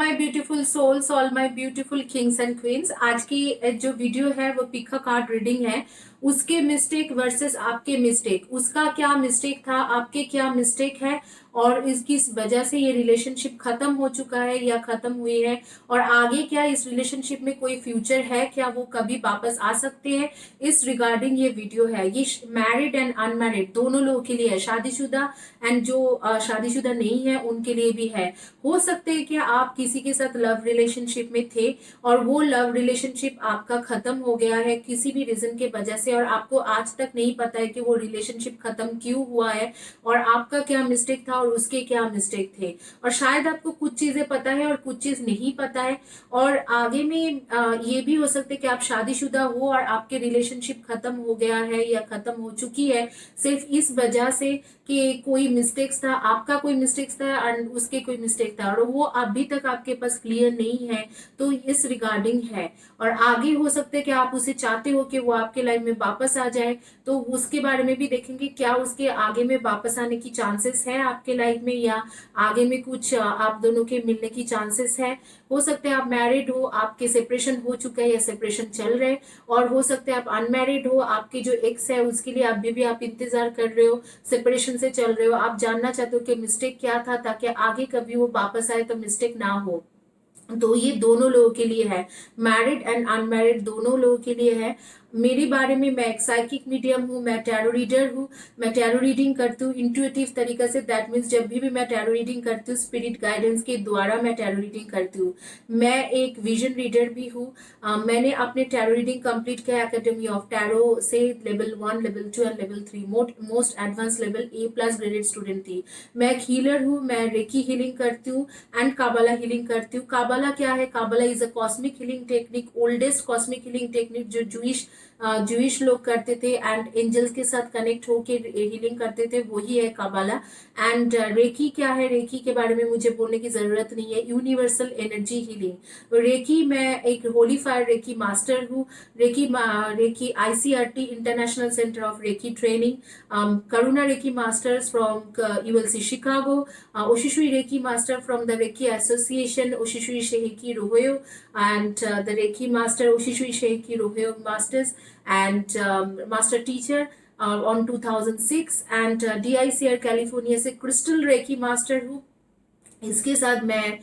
My beautiful souls, all my beautiful kings and queens. आज की जो वीडियो है वो पिका कार्ड रीडिंग है। उसके मिस्टेक वर्सेस आपके मिस्टेक, उसका क्या मिस्टेक था, आपके क्या मिस्टेक है, और इसकी वजह से ये रिलेशनशिप खत्म हो चुका है या खत्म हुई है, और आगे क्या इस रिलेशनशिप में कोई फ्यूचर है, क्या वो कभी वापस आ सकते हैं, इस रिगार्डिंग ये वीडियो है। ये मैरिड एंड अनमैरिड दोनों लोगों के लिए है, शादीशुदा एंड जो शादीशुदा नहीं है उनके लिए भी है। हो सकते हैं कि आप किसी के साथ लव रिलेशनशिप में थे और वो लव रिलेशनशिप आपका खत्म हो गया है किसी भी रीजन के वजह से, और आपको आज तक नहीं पता है कि वो रिलेशनशिप खत्म क्यों हुआ है और आपका क्या मिस्टेक था और उसके क्या मिस्टेक थे। और शायद आपको कुछ चीजें पता है और कुछ चीज नहीं पता है, और आगे में ये भी हो सकता है कि आप शादीशुदा हो और आपके रिलेशनशिप खत्म हो गया है या खत्म हो चुकी है सिर्फ इस वजह से कि कोई मिस्टेक्स था, आपका कोई मिस्टेक्स था एंड उसके कोई मिस्टेक था, और वो अभी तक आपके पास क्लियर नहीं है। तो इस रिगार्डिंग है, और आगे हो सकता है कि आप उसे चाहते हो कि वो आपके लाइफ में वापस आ जाए, तो उसके बारे में भी देखेंगे क्या उसके आगे में वापस आने की चांसेस है आपके लाइफ में, या आगे में कुछ आप दोनों के मिलने की चांसेस है। हो सकता है आप मैरिड हो, आपके सेपरेशन हो चुका है या सेपरेशन चल रहे, और हो सकता है आप अनमैरिड हो, आपके जो एक्स है उसके लिए अभी भी आप इंतजार कर रहे हो, सेपरेशन से चल रहे हो, आप जानना चाहते हो कि मिस्टेक क्या था ताकि आगे कभी वो वापस आए तो मिस्टेक ना हो। तो ये दोनों लोगों के लिए है, मैरिड एंड अनमैरिड दोनों लोगों के लिए है। मेरे बारे में, मैं एक साइकिक मीडियम हूँ, मैं टैरो रीडर हूँ, मैं टैरो रीडिंग करती हूँ इंट्यूटिव तरीके से। दैट मीन्स जब भी मैं टैरो रीडिंग करती हूँ स्पिरिट गाइडेंस के द्वारा मैं टैरो रीडिंग करती हूँ। मैं एक विजन रीडर भी हूँ। मैंने अपने टैरो रीडिंग कंप्लीट किया एकेडमी ऑफ टैरो से, level 1, level 2 and level 3, most advance level A+ graded student थी। मैं एक हीलर हूँ, मैं रेकी हीलिंग करती हूँ एंड काबाला हीलिंग करती हूँ। काबाला क्या है? Kabbalah is a cosmic healing technique, oldest cosmic healing technique जो जूइश लोग करते थे एंड एंजल्स के साथ कनेक्ट होके हीलिंग करते थे, वही है काबाला। एंड रेकी क्या है? रेकी के बारे में मुझे बोलने की जरूरत नहीं है, यूनिवर्सल एनर्जी हीलिंग रेकी। मैं एक होली फायर रेकी मास्टर हूँ। Reiki ICRT international centre of reiki training, Karuna reiki masters from ULC Chicago, Oshishui Reiki Master from the Reiki Association, Oshishui Sheiki Rohoyo, and the Reiki Master, Oshishui Sheiki Rohoyo Masters, and Master Teacher on 2006, and DICR California से crystal recce master हूँ। इसके साथ मैं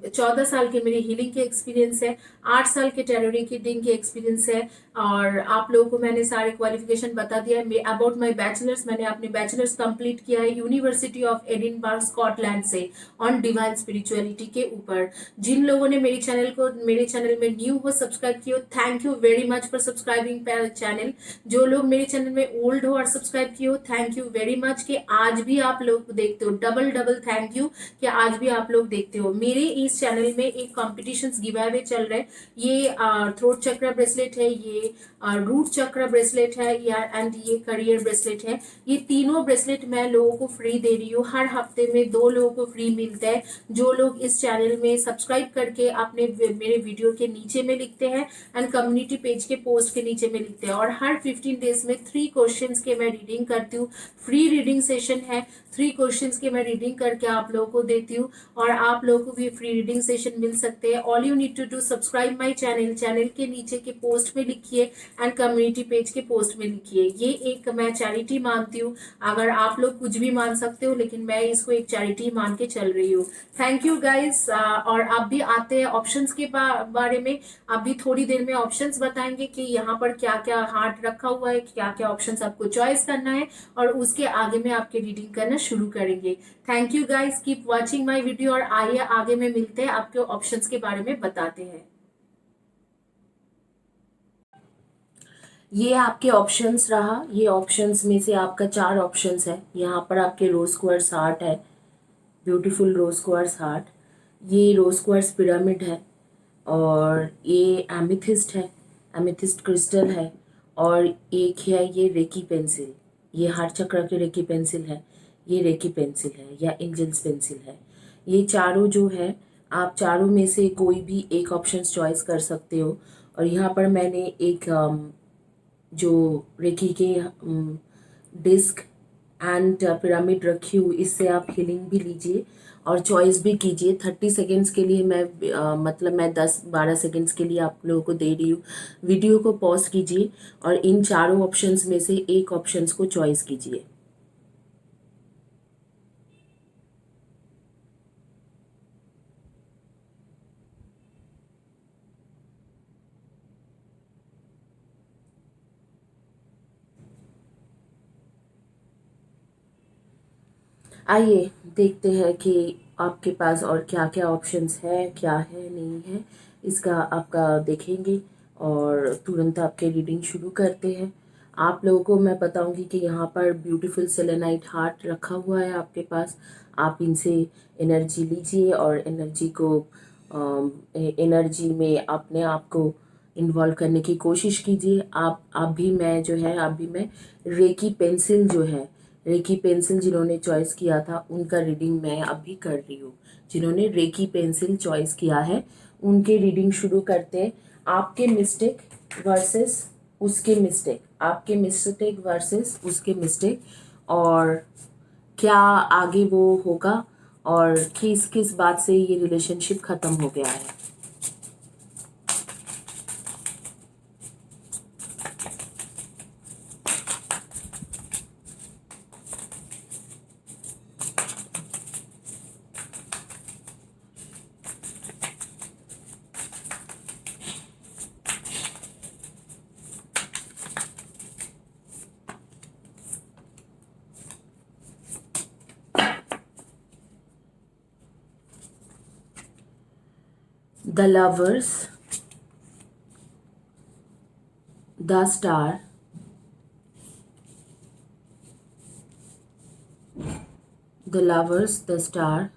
14 साल के मेरी healing के experience है, 8 साल के टैरो रीडिंग के एक्सपीरियंस है, और आप लोगों को मैंने सारे क्वालिफिकेशन बता दिया है। अबाउट माय बैचलर्स, मैंने अपने बैचलर्स कंप्लीट किया है यूनिवर्सिटी ऑफ एडिनबर्ग स्कॉटलैंड से ऑन डिवाइन स्पिरिचुअलिटी के ऊपर। जिन लोगों ने मेरे चैनल में न्यू हो, सब्सक्राइब किया, thank you very much for subscribing channel. जो लोग मेरे चैनल में ओल्ड हो और सब्सक्राइब किए हो, थैंक यू वेरी मच कि आज भी आप लोग देखते हो। डबल डबल थैंक यू कि आज भी आप लोग देखते हो। मेरे इस चैनल में एक कॉम्पिटिशन्स गिव अवे चल रहे हैं। ये थ्रोट चक्र ब्रेसलेट है, ये रूट चक्र ब्रेसलेट है, या एंड ये करियर ब्रेसलेट है। ये तीनों ब्रेसलेट मैं लोगों को फ्री दे रही हूँ। हर हफ्ते में 2 लोगों को फ्री मिलता है जो लोग इस चैनल में सब्सक्राइब करके अपने मेरे वीडियो के नीचे में लिखते हैं एंड कम्युनिटी पेज के पोस्ट के नीचे में लिखते हैं। और हर 15 डेज में 3 क्वेश्चंस के मैं रीडिंग करती हूँ। फ्री रीडिंग सेशन है, 3 क्वेश्चंस की मैं रीडिंग करके आप लोगों को देती हूँ, और आप लोगों को भी फ्री रीडिंग सेशन मिल सकते हैं। All you need to do, subscribe my channel, channel के नीचे के पोस्ट में लिखिए एंड कम्युनिटी पेज के पोस्ट में लिखिए। ये एक मैं चैरिटी मानती हूँ। अगर आप लोग कुछ भी मान सकते हो, लेकिन मैं इसको एक चैरिटी मान के चल रही हूँ। Thank you guys. और अब भी आते हैं ऑप्शंस के बारे में। अभी थोड़ी देर में ऑप्शंस बताएंगे कि यहाँ पर क्या क्या हार्ट रखा हुआ है, क्या क्या ऑप्शंस आपको चॉइस करना है, और उसके आगे में आपके रीडिंग करना शुरू करेंगे। Thank you guys, keep watching my video, और आइए आगे में मिलते हैं, आपके ऑप्शंस के बारे में बताते हैं। ये आपके ऑप्शंस रहा। ये ऑप्शंस में से आपका 4 ऑप्शंस है। यहाँ पर आपके रोज क्वार्ट्ज हार्ट है, ब्यूटीफुल रोज क्वार्ट्ज हार्ट। ये रोज क्वार्ट्ज पिरामिड है, और ये एमिथिस्ट है, एमिथिस्ट क्रिस्टल है, और एक है ये रेकी पेंसिल। ये हार्ट चक्र की रेकी पेंसिल है, ये रेकी पेंसिल है या एंजल्स पेंसिल है। ये चारों जो है, आप चारों में से कोई भी एक ऑप्शन चॉइस कर सकते हो। और यहाँ पर मैंने एक जो रेकी के डिस्क एंड पिरामिड रखी हुई, इससे आप हीलिंग भी लीजिए और चॉइस भी कीजिए। 30 सेकेंड्स के लिए मैं मतलब मैं 10-12 सेकेंड्स के लिए आप लोगों को दे रही हूँ। वीडियो को पॉज कीजिए और इन चारों ऑप्शंस में से एक ऑप्शंस को चॉइस कीजिए। आइए देखते हैं कि आपके पास और क्या क्या ऑप्शंस है, क्या है नहीं है, इसका आपका देखेंगे और तुरंत आपके रीडिंग शुरू करते हैं। आप लोगों को मैं बताऊंगी कि यहाँ पर ब्यूटीफुल सेलेनाइट हार्ट रखा हुआ है आपके पास। आप इनसे एनर्जी लीजिए और एनर्जी को एनर्जी में अपने आप को इन्वॉल्व करने की कोशिश कीजिए। आप भी मैं जो है अभी मैं रेकी पेंसिल जो है, रेकी पेंसिल जिन्होंने चॉइस किया था उनका रीडिंग मैं अभी कर रही हूँ। जिन्होंने रेकी पेंसिल चॉइस किया है उनके रीडिंग शुरू करते हैं। आपके मिस्टेक वर्सेस उसके मिस्टेक, आपके मिस्टेक वर्सेस उसके मिस्टेक, और क्या आगे वो होगा और किस किस बात से ये रिलेशनशिप ख़त्म हो गया है। The Lovers, The Star, The Lovers, The Star,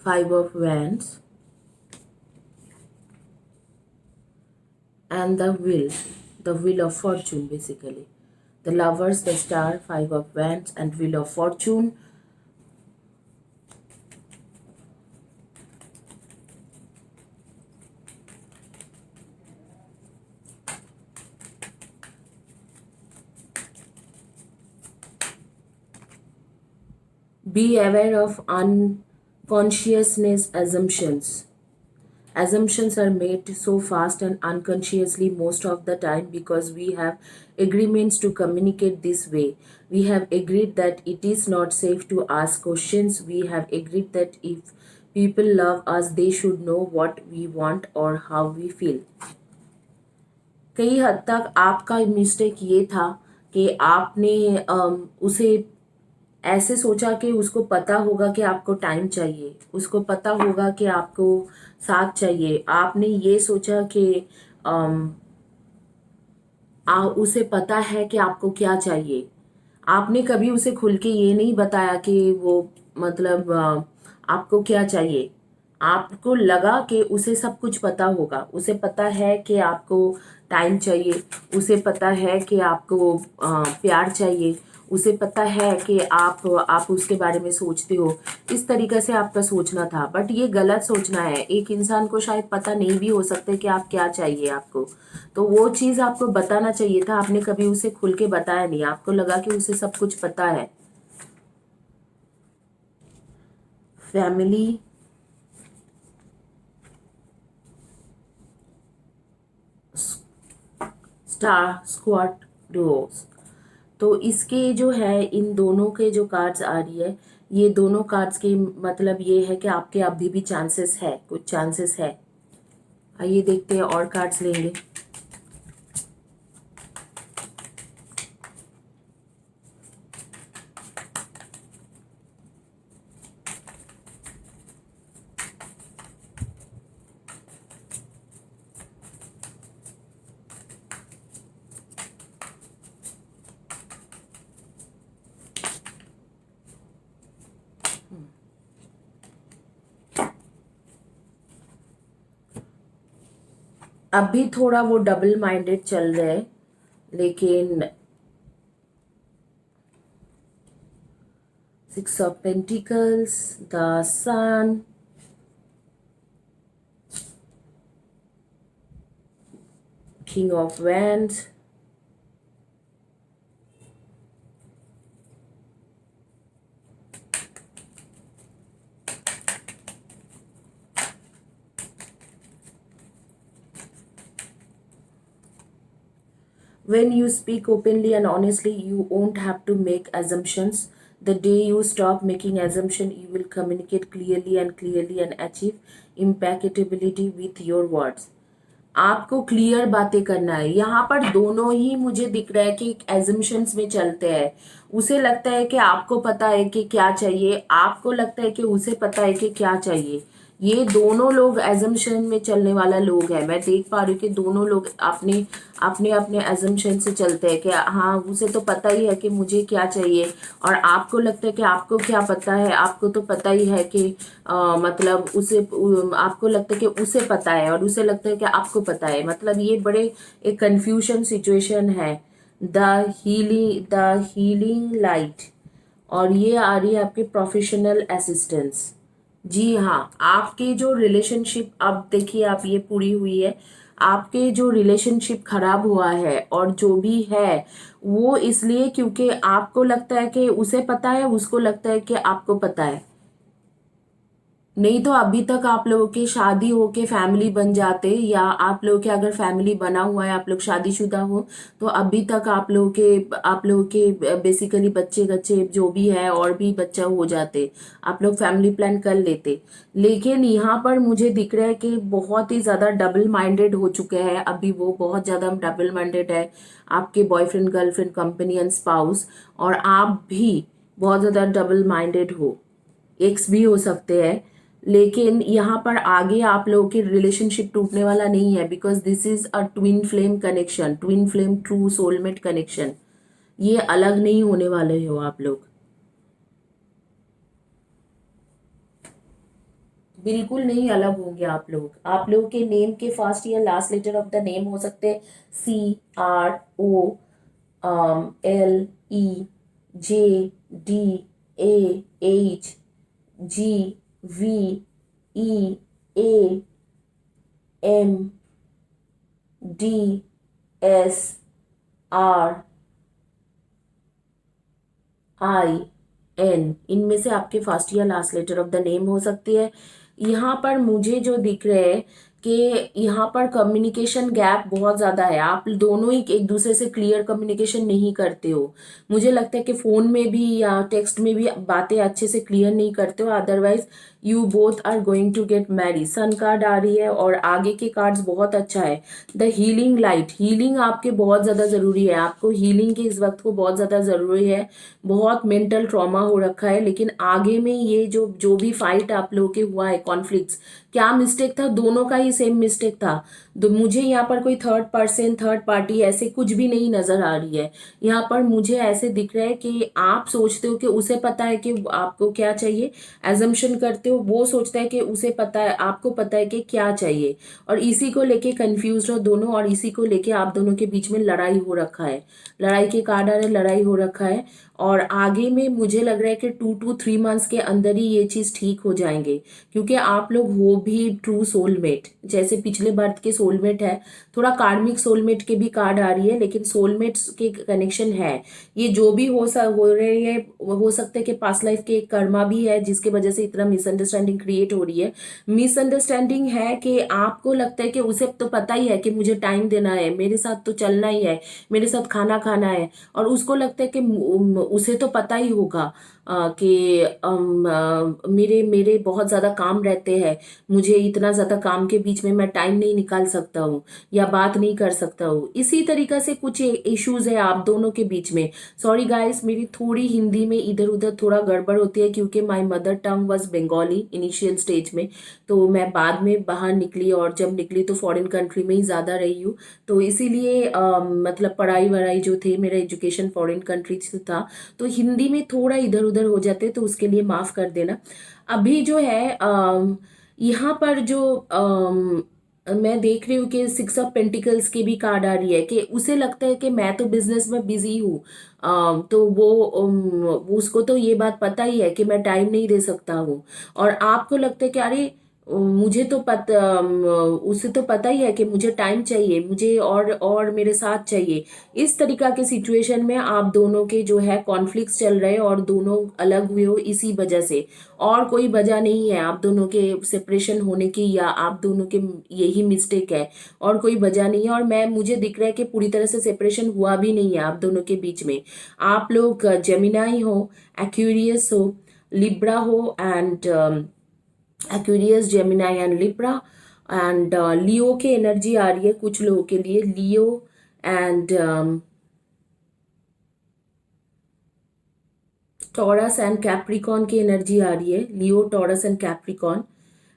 Five of Wands, and the Wheel of Fortune basically. The Lovers, the Star, Five of Wands, and Wheel of Fortune. Be aware of unconsciousness assumptions. Assumptions are made so fast and unconsciously most of the time because we have agreements to communicate this way. We have agreed that it is not safe to ask questions. We have agreed that if people love us, they should know what we want or how we feel. कई हद तक आपका mistake ये था कि आपने उसे ऐसे सोचा कि उसको पता होगा कि आपको टाइम चाहिए, उसको पता होगा कि आपको साथ चाहिए। आपने ये सोचा कि उसे पता है कि आपको क्या चाहिए। आपने कभी उसे खुल के ये नहीं बताया कि वो मतलब आपको क्या चाहिए। आपको लगा कि उसे सब कुछ पता होगा, उसे पता है कि आपको टाइम चाहिए, उसे पता है कि आपको प्यार चाहिए, उसे पता है कि आप उसके बारे में सोचते हो। इस तरीके से आपका सोचना था, बट ये गलत सोचना है। एक इंसान को शायद पता नहीं भी हो सकता कि आप क्या चाहिए आपको, तो वो चीज़ आपको बताना चाहिए था। आपने कभी उसे खुल के बताया नहीं, आपको लगा कि उसे सब कुछ पता है। Family, star, squad, Duos. तो इसके जो है इन दोनों के जो कार्ड्स आ रही है, ये दोनों कार्ड्स के मतलब ये है कि आपके अभी भी चांसेस है, कुछ चांसेस है। आइए देखते हैं और कार्ड्स लेंगे। अभी थोड़ा वो डबल माइंडेड चल रहे हैं, लेकिन 6 of Pentacles, the Sun, King of Wands, When you speak openly and honestly, you won't have to make assumptions. The day you stop making assumption, you will communicate clearly and achieve impeccability with your words. आपको clear बातें करना है। यहाँ पर दोनों ही मुझे दिख रहा है कि एजम्पशंस में चलते हैं। उसे लगता है कि आपको पता है कि क्या चाहिए, आपको लगता है कि उसे पता है कि क्या चाहिए। ये दोनों लोग एजम्पशन में चलने वाला लोग है। मैं देख पा रही हूँ कि दोनों लोग अपने अपने अपने एजम्पशन से चलते हैं कि हाँ उसे तो पता ही है कि मुझे क्या चाहिए, और आपको लगता है कि आपको क्या पता है, आपको तो पता ही है कि मतलब आपको लगता है कि उसे पता है और उसे लगता है कि आपको पता है। मतलब ये बड़े एक कंफ्यूजन सिचुएशन है। द हीलिंग लाइट, और ये आ रही है आपके प्रोफेशनल असिस्टेंस। जी हाँ, आपके जो रिलेशनशिप, अब देखिए आप ये पूरी हुई है, आपके जो रिलेशनशिप खराब हुआ है और जो भी है वो इसलिए क्योंकि आपको लगता है कि उसे पता है, उसको लगता है कि आपको पता है। नहीं तो अभी तक आप लोगों की शादी हो के फैमिली बन जाते, या आप लोगों के अगर फैमिली बना हुआ है, आप लोग शादीशुदा हो, तो अभी तक आप लोगों के बेसिकली बच्चे कच्चे जो भी है और भी बच्चा हो जाते, आप लोग फैमिली प्लान कर लेते। लेकिन यहाँ पर मुझे दिख रहा है कि बहुत ही ज़्यादा डबल माइंडेड हो चुके हैं अभी, वो बहुत ज़्यादा डबल माइंडेड है, आपके बॉयफ्रेंड गर्लफ्रेंड कंपेनियन स्पाउस, और आप भी बहुत ज़्यादा डबल माइंडेड हो, एक्स भी हो सकते हैं। लेकिन यहाँ पर आगे आप लोगों की रिलेशनशिप टूटने वाला नहीं है, because this is a twin flame connection, twin flame true soulmate connection. ये अलग नहीं होने वाले हो आप लोग, बिल्कुल नहीं अलग होंगे आप लोग। आप लोगों के नेम के फर्स्ट या last letter of the name हो सकते हैं CROLEGVEJDAH, इनमें से आपके फर्स्ट या last letter of the name हो सकती है। यहाँ पर मुझे जो दिख रहे हैं कि यहाँ पर कम्युनिकेशन गैप बहुत ज़्यादा है, आप दोनों ही एक दूसरे से क्लियर कम्युनिकेशन नहीं करते हो। मुझे लगता है कि फ़ोन में भी या टेक्स्ट में भी बातें अच्छे से क्लियर नहीं करते हो, otherwise you both are going to get married. Sun card आ रही है और आगे के कार्ड्स बहुत अच्छा है। द हीलिंग लाइट, हीलिंग आपके बहुत ज़्यादा ज़रूरी है, आपको हीलिंग के इस वक्त को बहुत ज़्यादा ज़रूरी है। बहुत मेंटल ट्रॉमा हो रखा है, लेकिन आगे में ये जो जो भी फाइट आप लोगों के हुआ है, कॉन्फ्लिक्ट्स, क्या मिस्टेक था, दोनों का ही सेम मिस्टेक था। तो मुझे यहाँ पर कोई थर्ड पर्सन थर्ड पार्टी ऐसे कुछ भी नहीं नजर आ रही है। यहाँ पर मुझे ऐसे दिख रहा है कि आप सोचते हो कि उसे पता है कि आपको क्या चाहिए, एजम्पशन करते हो, वो सोचता है कि उसे पता है, आपको पता है कि क्या चाहिए, और इसी को लेके कंफ्यूज हो दोनों, और इसी को लेके आप दोनों के बीच में लड़ाई हो रखा है। लड़ाई के कार्ड आ रहे, लड़ाई हो रखा है, और आगे में मुझे लग रहा है कि 2 to 3 months के अंदर ही ये चीज़ ठीक हो जाएंगे, क्योंकि आप लोग हो भी ट्रू सोलमेट, जैसे पिछले बर्थ के सोलमेट है। थोड़ा कार्मिक सोलमेट के भी कार्ड आ रही है, लेकिन सोलमेट्स के कनेक्शन है। ये जो भी हो रही है, हो सकता है कि पास्ट लाइफ के एक कर्मा भी है जिसकी वजह से इतना मिसअंडरस्टैंडिंग क्रिएट हो रही है। मिसअंडरस्टैंडिंग है कि आपको लगता है कि उसे तो पता ही है कि मुझे टाइम देना है, मेरे साथ तो चलना ही है, मेरे साथ खाना खाना है, और उसको लगता है कि उसे तो पता ही होगा कि मेरे मेरे बहुत ज़्यादा काम रहते हैं, मुझे इतना ज़्यादा काम के बीच में मैं टाइम नहीं निकाल सकता हूँ या बात नहीं कर सकता हूँ। इसी तरीक़ा से कुछ इश्यूज है आप दोनों के बीच में। सॉरी गाइस, मेरी थोड़ी हिंदी में इधर उधर थोड़ा गड़बड़ होती है, क्योंकि my mother tongue was Bengali initial stage में, तो मैं बाद में बाहर निकली, और जब निकली तो फॉरेन कंट्री में ही ज़्यादा रही हूँ, तो इसीलिए मतलब पढ़ाई वढ़ाई जो थे, मेरा एजुकेशन फॉरेन कंट्री से था, तो हिंदी में थोड़ा इधर उधर हो जाते, तो उसके लिए माफ़ कर देना। अभी जो है यहाँ पर जो मैं देख रही हूँ कि 6 of Pentacles की भी कार्ड आ रही है, कि उसे लगता है कि मैं तो बिजनेस में बिजी हूँ, तो वो उसको तो ये बात पता ही है कि मैं टाइम नहीं दे सकता हूँ, और आपको लगता है कि अरे मुझे तो उसे तो पता ही है कि मुझे टाइम चाहिए, मुझे और मेरे साथ चाहिए। इस तरीका के सिचुएशन में आप दोनों के जो है कॉन्फ्लिक्ट्स चल रहे हैं और दोनों अलग हुए हो इसी वजह से। और कोई वजह नहीं है आप दोनों के सेपरेशन होने की, या आप दोनों के यही मिस्टेक है, और कोई वजह नहीं है। और मुझे दिख रहा है कि पूरी तरह से सेपरेशन हुआ भी नहीं है आप दोनों के बीच में। आप लोग जेमिनाई हो, एक्वेरियस हो, लिब्रा हो, and Aquarius, Gemini and Libra, and Leo की एनर्जी आ रही है कुछ लोगों के लिए। Leo and Taurus and Capricorn की एनर्जी आ रही है। Leo, Taurus and Capricorn,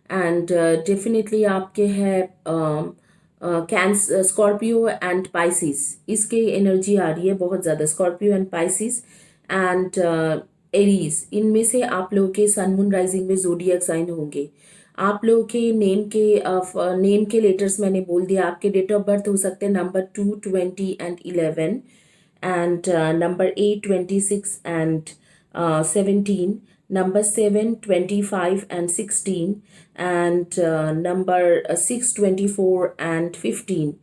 and definitely आपके है कैंसर, स्कॉर्पियो एंड पाइसिस, इसके एनर्जी आ रही है बहुत ज़्यादा। Scorpio and Pisces and Aries, इनमें से आप लोगों के सन मून राइजिंग में जोडियक साइन होंगे। आप लोगों के नेम के लेटर्स मैंने बोल दिया। आपके डेट ऑफ बर्थ हो सकते हैं number 2, 20 and 11, and number 8, 26 and 17, number 7, 25 and 16, and number 6, 24 and 15,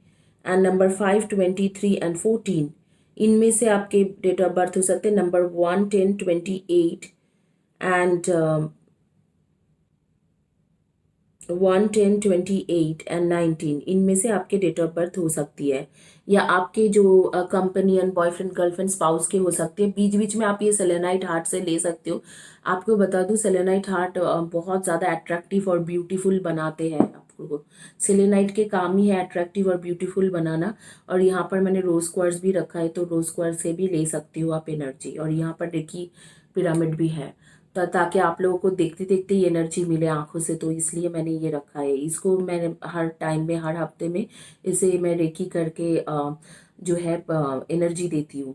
and number 5, 23 and 14। इनमें से आपके डेट ऑफ बर्थ हो सकते हैं नंबर 1, 10, 28 एंड 1, 10, 28 एंड 19। इनमें से आपके डेट ऑफ बर्थ हो सकती है, या आपके जो कंपनियन, बॉयफ्रेंड, गर्लफ्रेंड, स्पाउस के हो सकते हैं। बीच बीच में आप ये सेलेनाइट हार्ट से ले सकते हो। आपको बता दूं सेलेनाइट हार्ट बहुत ज़्यादा अट्रैक्टिव और ब्यूटीफुल बनाते हैं आपको। सेलेनाइट के काम ही है अट्रैक्टिव और ब्यूटीफुल बनाना। और यहाँ पर मैंने रोज क्वार्ट्ज भी रखा है, तो रोज क्वार्ट्ज से भी ले सकती हो आप एनर्जी। और यहाँ पर रेकी पिरामिड भी है, ताकि आप लोगों को देखते देखते ही एनर्जी मिले आंखों से, तो इसलिए मैंने ये रखा है। इसको मैंने हर टाइम में, हर हफ्ते में इसे मैं रेकी करके जो है एनर्जी देती हूँ।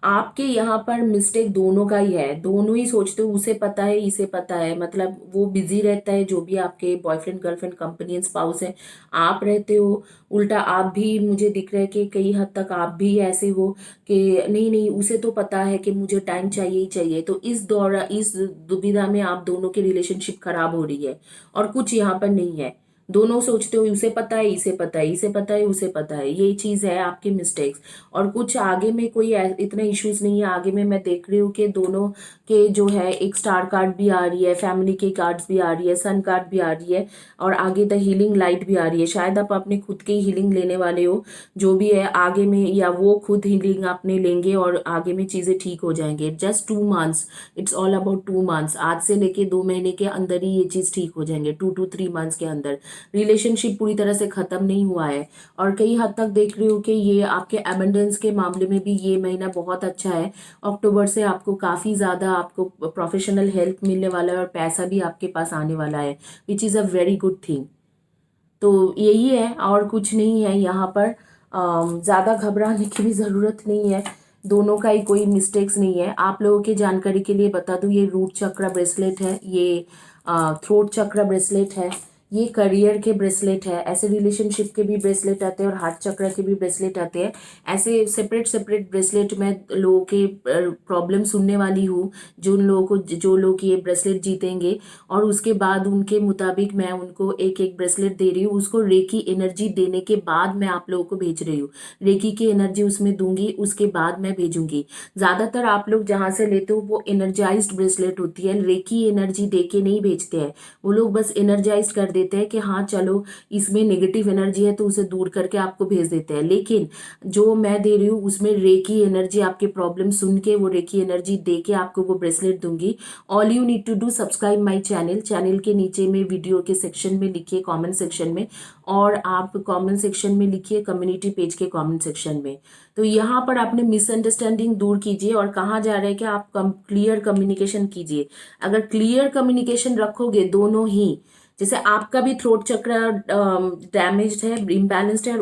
आपके यहाँ पर मिस्टेक दोनों का ही है, दोनों ही सोचते हो उसे पता है इसे पता है, मतलब वो बिजी रहता है, जो भी आपके बॉयफ्रेंड, गर्लफ्रेंड, कंपनियन, स्पाउस है। आप रहते हो उल्टा, आप भी मुझे दिख रहा है कि कई हद तक आप भी ऐसे हो कि नहीं नहीं उसे तो पता है कि मुझे टाइम चाहिए ही चाहिए। तो इस दुविधा में आप दोनों की रिलेशनशिप खराब हो रही है, और कुछ यहाँ पर नहीं है। दोनों सोचते हो उसे पता है इसे पता है, इसे पता है उसे पता है, ये चीज है आपकी मिस्टेक्स। और कुछ आगे में कोई इतना इश्यूज नहीं है। आगे में मैं देख रही हूँ कि दोनों के जो है एक स्टार कार्ड भी आ रही है, फैमिली के कार्ड्स भी आ रही है, सन कार्ड भी आ रही है, और आगे द हीलिंग लाइट भी आ रही है। शायद आप अपने खुद के हीलिंग लेने वाले हो, जो भी है आगे में, या वो खुद हीलिंग अपने लेंगे और आगे में चीजें ठीक हो जाएंगे। Just 2 months, it's all about 2 months. आज से लेके 2 महीने के अंदर ही ये चीज ठीक हो जाएंगे, 2 to 3 मंथ्स के अंदर। रिलेशनशिप पूरी तरह से खत्म नहीं हुआ है, और कई हद तक देख रही हूँ कि ये आपके एबंडेंस के मामले में भी ये महीना बहुत अच्छा है। अक्टूबर से आपको काफ़ी ज़्यादा आपको प्रोफेशनल हेल्प मिलने वाला है, और पैसा भी आपके पास आने वाला है, which is a very good thing. तो यही है, और कुछ नहीं है यहाँ पर। ज़्यादा घबराने की भी ज़रूरत नहीं है, दोनों का ही कोई मिस्टेक्स नहीं है। आप लोगों की जानकारी के लिए बता दूं, ये रूट चक्र ब्रेसलेट है, ये थ्रोट चक्र ब्रेसलेट है, ये करियर के ब्रेसलेट है। ऐसे रिलेशनशिप के भी ब्रेसलेट आते हैं और हार्ट चक्र के भी ब्रेसलेट आते हैं। ऐसे सेपरेट सेपरेट ब्रेसलेट मैं लोगों के प्रॉब्लम सुनने वाली हूँ, जो लोग ये ब्रेसलेट जीतेंगे, और उसके बाद उनके मुताबिक मैं उनको एक एक ब्रेसलेट दे रही हूँ। उसको रेकी एनर्जी देने के बाद मैं आप लोगों को भेज रही हूँ, रेकी की एनर्जी उसमें दूंगी, उसके बाद मैं भेजूंगी। ज्यादातर आप लोग जहाँ से लेते हो वो एनर्जाइज्ड ब्रेसलेट होती है, रेकी एनर्जी दे के नहीं भेजते हैं। वो लोग बस एनर्जाइज कर देते हैं कि हाँ चलो इसमें नेगेटिव एनर्जी है, तो उसे दूर करके आपको भेज देते हैं। लेकिन जो मैं दे रही हूँ उसमें रेकी एनर्जी, आपके प्रॉब्लम सुन के वो रेकी एनर्जी दे के आपको वो ब्रेसलेट दूंगी। All you need to do, subscribe my channel. Channel के नीचे में वीडियो के सेक्शन में लिखिए कमेंट सेक्शन में, और आप कमेंट सेक्शन में लिखिए कम्युनिटी पेज के कमेंट सेक्शन में। तो यहाँ पर आपने मिसअंडरस्टैंडिंग दूर कीजिए, और कहा जा रहा है कि आप क्लियर कम्युनिकेशन कीजिए। अगर क्लियर कम्युनिकेशन रखोगे दोनों ही, जैसे आपका भी थ्रोट चक्र डैमेज्ड है, इम्बैलेंस्ड है, और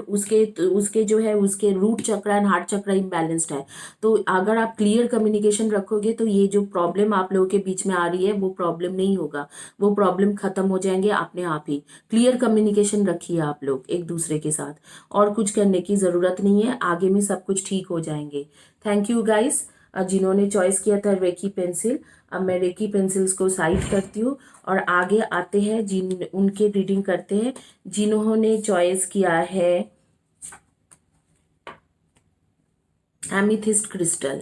उसके जो है उसके रूट चक्र एंड हार्ट चक्र इम्बैलेंस्ड है। तो अगर आप क्लियर कम्युनिकेशन रखोगे तो ये जो प्रॉब्लम आप लोगों के बीच में आ रही है वो प्रॉब्लम नहीं होगा, वो प्रॉब्लम खत्म हो जाएंगे अपने आप ही। क्लियर कम्युनिकेशन रखिए आप लोग एक दूसरे के साथ, और कुछ करने की ज़रूरत नहीं है, आगे में सब कुछ ठीक हो जाएंगे। Thank you guys. जिन्होंने चॉइस किया था रेकी पेंसिल, अब मैं रेकी पेंसिल्स को साइड करती हूँ और आगे आते हैं जिन उनके रीडिंग करते हैं जिन्होंने चॉइस किया है एमिथिस्ट क्रिस्टल।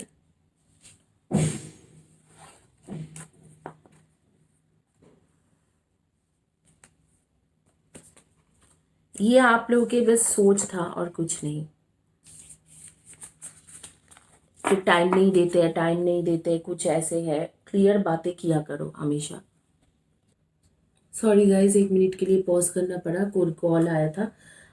ये आप लोगों के बस सोच था और कुछ नहीं, कि टाइम नहीं देते हैं, टाइम नहीं देते, कुछ ऐसे है। क्लियर बातें किया करो हमेशा। सॉरी गाइज, 1 मिनट के लिए पॉज करना पड़ा, कोई कॉल आया था।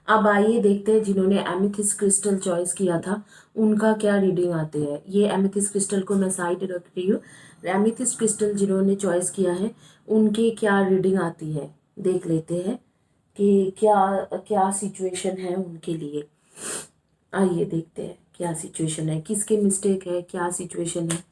अब आइए देखते हैं जिन्होंने एमिथिस क्रिस्टल चॉइस किया था उनका क्या रीडिंग आते हैं। ये एमिथिस क्रिस्टल को मैं साइड रख रही हूँ। एमिथिस क्रिस्टल जिन्होंने चॉइस किया है उनके क्या रीडिंग आती है, देख लेते हैं कि क्या क्या सिचुएशन है उनके लिए। आइए देखते हैं क्या सिचुएशन है, किसके मिस्टेक है, क्या सिचुएशन है।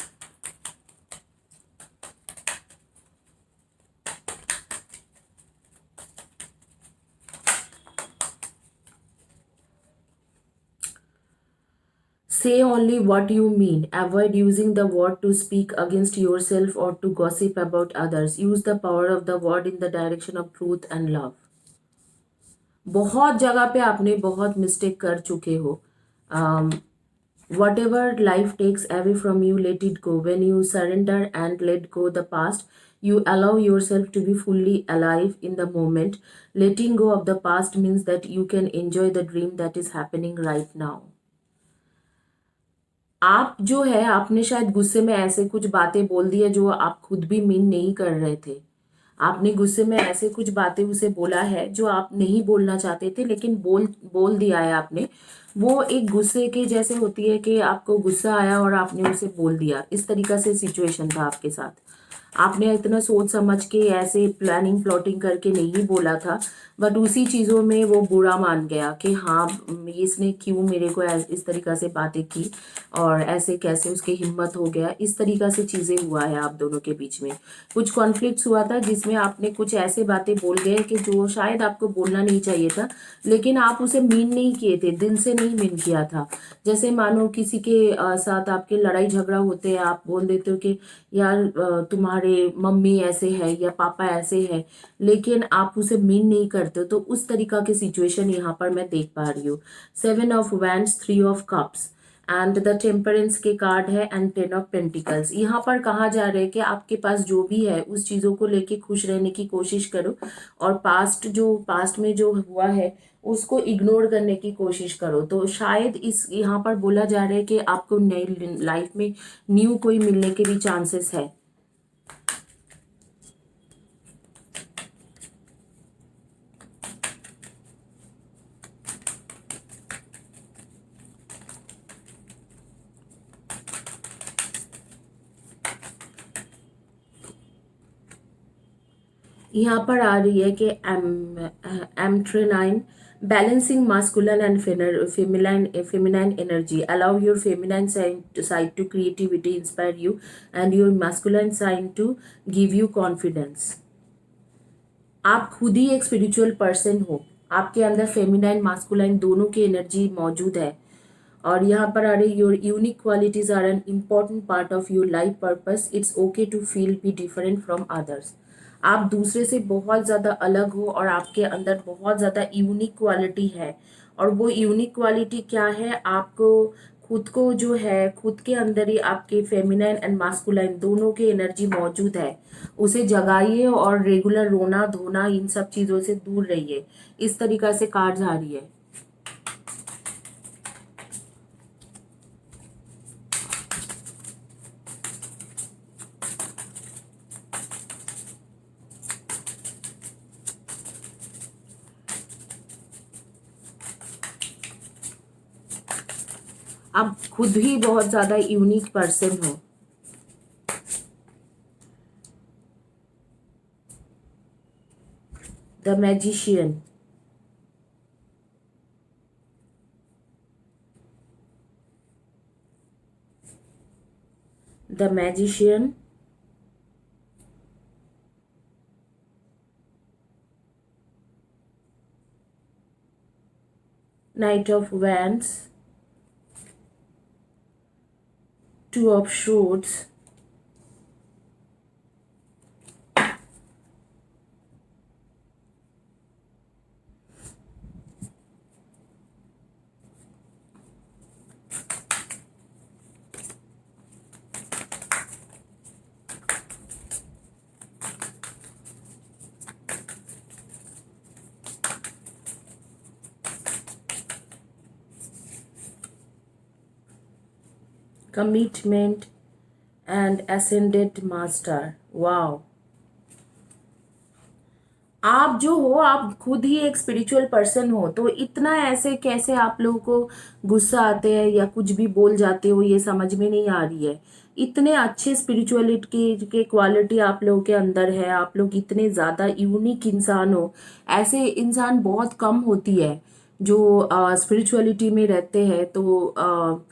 Say only what you mean. Avoid using the word to speak against yourself or to gossip about others. Use the power of the word in the direction of truth and love. बहुत जगह पे आपने बहुत mistake कर चुके हो। Whatever life takes away from you, let it go. When you surrender and let go the past, you allow yourself to be fully alive in the moment. Letting go of the past means that you can enjoy the dream that is happening right now. आप जो है आपने शायद गुस्से में ऐसे कुछ बातें बोल दी है जो आप खुद भी मीन नहीं कर रहे थे। आपने गुस्से में ऐसे कुछ बातें उसे बोला है जो आप नहीं बोलना चाहते थे, लेकिन बोल बोल दिया है आपने। वो एक गुस्से के जैसे होती है कि आपको गुस्सा आया और आपने उसे बोल दिया, इस तरीका से सिचुएशन था आपके साथ। आपने इतना सोच समझ के ऐसे प्लानिंग प्लॉटिंग करके नहीं बोला था, बट उसी चीज़ों में वो बुरा मान गया कि हाँ इसने क्यों मेरे को इस तरीक़ा से बातें की और ऐसे कैसे उसकी हिम्मत हो गया, इस तरीक़ा से चीज़ें हुआ है आप दोनों के बीच में। कुछ कॉन्फ्लिक्ट्स हुआ था जिसमें आपने कुछ ऐसे बातें बोल गए कि जो शायद आपको बोलना नहीं चाहिए था, लेकिन आप उसे मीन नहीं किए थे, दिल से नहीं मीन किया था। जैसे मानो किसी के साथ आपके लड़ाई झगड़ा होते हैं, आप बोल देते हो कि यार तुम्हारे मम्मी ऐसे है या पापा ऐसे है, लेकिन आप उसे मीन नहीं करते, तो उस तरीका की सिचुएशन यहाँ पर मैं देख पा रही हूँ। 7 of wands, 3 of cups and the temperance के कार्ड है एंड 10 ऑफ पेंटिकल्स। यहाँ पर कहा जा रहा है कि आपके पास जो भी है उस चीज़ों को लेके खुश रहने की कोशिश करो और पास्ट में जो हुआ है उसको इग्नोर करने की कोशिश करो। तो शायद इस यहाँ पर बोला जा रहा है कि आपको नई लाइफ में न्यू कोई मिलने के भी चांसेस है। यहाँ पर आ रही है कि एम्ट्रेनाइन balancing masculine and feminine energy. Allow your feminine side to creativity inspire you and your masculine side to give you confidence. आप खुद ही एक स्पिरिचुअल पर्सन हो, आपके अंदर फेमिनाइन मास्कुलाइन दोनों की एनर्जी मौजूद है। और यहाँ पर आ रही your unique qualities are an important part of your life purpose. It's okay to feel be different from others. आप दूसरे से बहुत ज़्यादा अलग हो और आपके अंदर बहुत ज़्यादा यूनिक क्वालिटी है। और वो यूनिक क्वालिटी क्या है, आपको खुद को जो है खुद के अंदर ही आपके फेमिनाइन एंड मास्कुलाइन दोनों की एनर्जी मौजूद है, उसे जगाइए और रेगुलर रोना धोना इन सब चीज़ों से दूर रहिए। इस तरीका से कार्ड्स आ रही है। आप खुद ही बहुत ज़्यादा यूनिक पर्सन हो। The magician, the magician, night of wands, Two of Swords, Commitment and Ascended Master. Wow. आप जो हो, आप खुद ही एक स्पिरिचुअल पर्सन हो, तो इतना ऐसे कैसे आप लोगों को गुस्सा आते हैं या कुछ भी बोल जाते हो, ये समझ में नहीं आ रही है। इतने अच्छे स्पिरिचुअलिटी के क्वालिटी आप लोगों के अंदर है, आप लोग इतने ज़्यादा यूनिक इंसान हो। ऐसे इंसान बहुत कम होती है जो स्पिरिचुअलिटी में रहते हैं। तो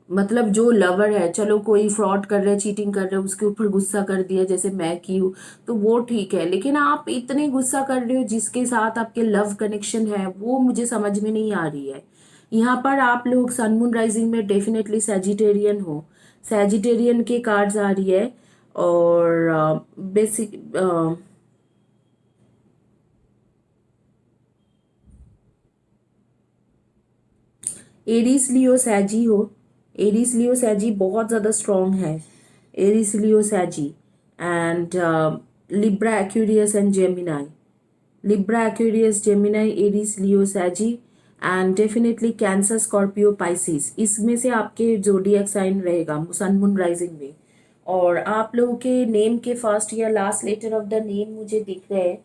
मतलब जो लवर है, चलो कोई फ्रॉड कर रहे, चीटिंग कर रहे, उसके ऊपर गुस्सा कर दिया जैसे मैं की हूँ, तो वो ठीक है। लेकिन आप इतने गुस्सा कर रहे हो जिसके साथ आपके लव कनेक्शन है, वो मुझे समझ में नहीं आ रही है। यहाँ पर आप लोग सन मून राइजिंग में डेफिनेटली सैजिटेरियन हो। सैजिटेरियन के कार्ड्स आ रही है। और बेसिक एरीज लियो सैजी हो। एरीज लियो सैजी बहुत ज़्यादा स्ट्रॉन्ग है। Aries Leo Sagi and Libra Aquarius and Gemini. Libra Aquarius Gemini Aries Leo Sagi and definitely Cancer Scorpio Pisces, इसमें से आपके जोडियक साइन रहेगा सन मून राइजिंग में। और आप लोगों के नेम के फर्स्ट या last letter of the name मुझे दिख रहे हैं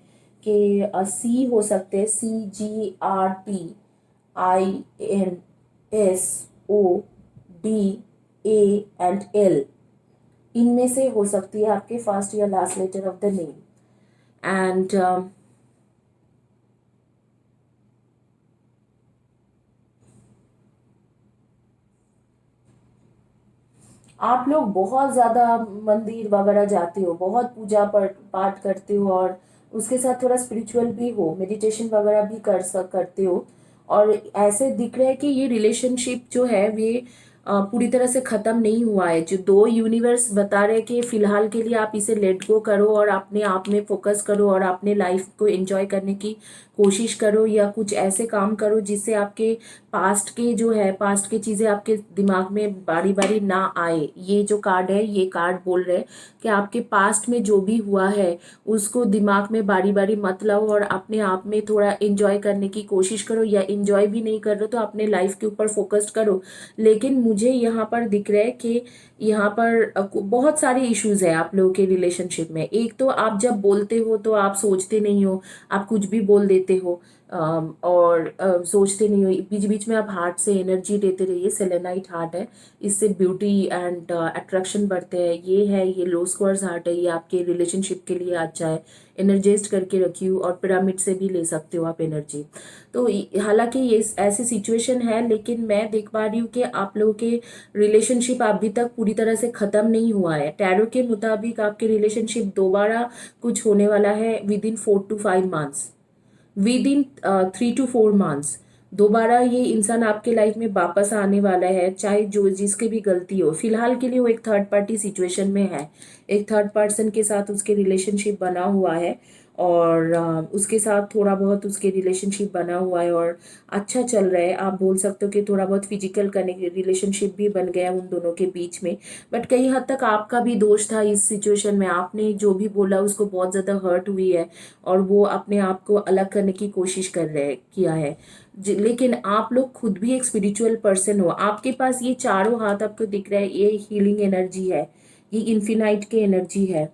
कि सी हो सकते हैं, CGRTINSODA&L, इनमें से हो सकती है आपके फर्स्ट या last letter of the name. And आप लोग बहुत ज़्यादा मंदिर वगैरह जाते हो, बहुत पूजा पाठ करते हो, और उसके साथ थोड़ा स्पिरिचुअल भी हो, मेडिटेशन वगैरह भी करते हो। और ऐसे दिख रहा है कि ये रिलेशनशिप जो है वे पूरी तरह से ख़त्म नहीं हुआ है। जो दो यूनिवर्स बता रहे हैं कि फिलहाल के लिए आप इसे लेट गो करो और अपने आप में फोकस करो और अपने लाइफ को एंजॉय करने की कोशिश करो, या कुछ ऐसे काम करो जिससे आपके पास्ट के जो है, पास्ट की चीज़ें आपके दिमाग में बारी बारी ना आए। ये जो कार्ड है, ये कार्ड बोल रहे हैं कि आपके पास्ट में जो भी हुआ है उसको दिमाग में बारी बारी मत लाओ और अपने आप में थोड़ा एंजॉय करने की कोशिश करो, या एंजॉय भी नहीं कर रहे तो अपने लाइफ के ऊपर फोकस करो। लेकिन मुझे यहाँ पर दिख रहा है कि यहाँ पर बहुत सारे इश्यूज है आप लोगों के रिलेशनशिप में। एक तो आप जब बोलते हो तो आप सोचते नहीं हो, आप कुछ भी बोल देते हो, और सोचते नहीं हो। बीच बीच में आप हार्ट से एनर्जी देते रहिए। सेलेनाइट हार्ट है, इससे ब्यूटी एंड अट्रैक्शन बढ़ते हैं। ये है, ये लो स्क्वायर्स हार्ट है, ये आपके रिलेशनशिप के लिए अच्छा है। एनर्जाइज करके रखियो, और पिरामिड से भी ले सकते हो आप एनर्जी। तो हालांकि ये ऐसी सिचुएशन है, लेकिन मैं देख पा रही हूँ कि आप लोगों के रिलेशनशिप अभी तक पूरी तरह से ख़त्म नहीं हुआ है। टैरो के मुताबिक आपके रिलेशनशिप दोबारा कुछ होने वाला है with in 4 to 5 months, with in 3 to 4 months। दोबारा ये इंसान आपके लाइफ में वापस आने वाला है, चाहे जो जिसकी भी गलती हो। फिलहाल के लिए वो एक थर्ड पार्टी सिचुएशन में है, एक थर्ड पर्सन के साथ उसके रिलेशनशिप बना हुआ है, और उसके साथ थोड़ा बहुत उसके रिलेशनशिप बना हुआ है और अच्छा चल रहा है। आप बोल सकते हो कि थोड़ा बहुत फिजिकल कनेक्ट रिलेशनशिप भी बन गया उन दोनों के बीच में। बट कई हद तक आपका भी दोष था इस सिचुएशन में। आपने जो भी बोला उसको बहुत ज़्यादा हर्ट हुई है, और वो अपने आप को अलग करने की कोशिश कर रहे किया है। लेकिन आप लोग खुद भी एक स्पिरिचुअल पर्सन हो। आपके पास ये चारों हाथ आपको दिख रहा है, ये हीलिंग एनर्जी है, ये इन्फिनाइट की एनर्जी है।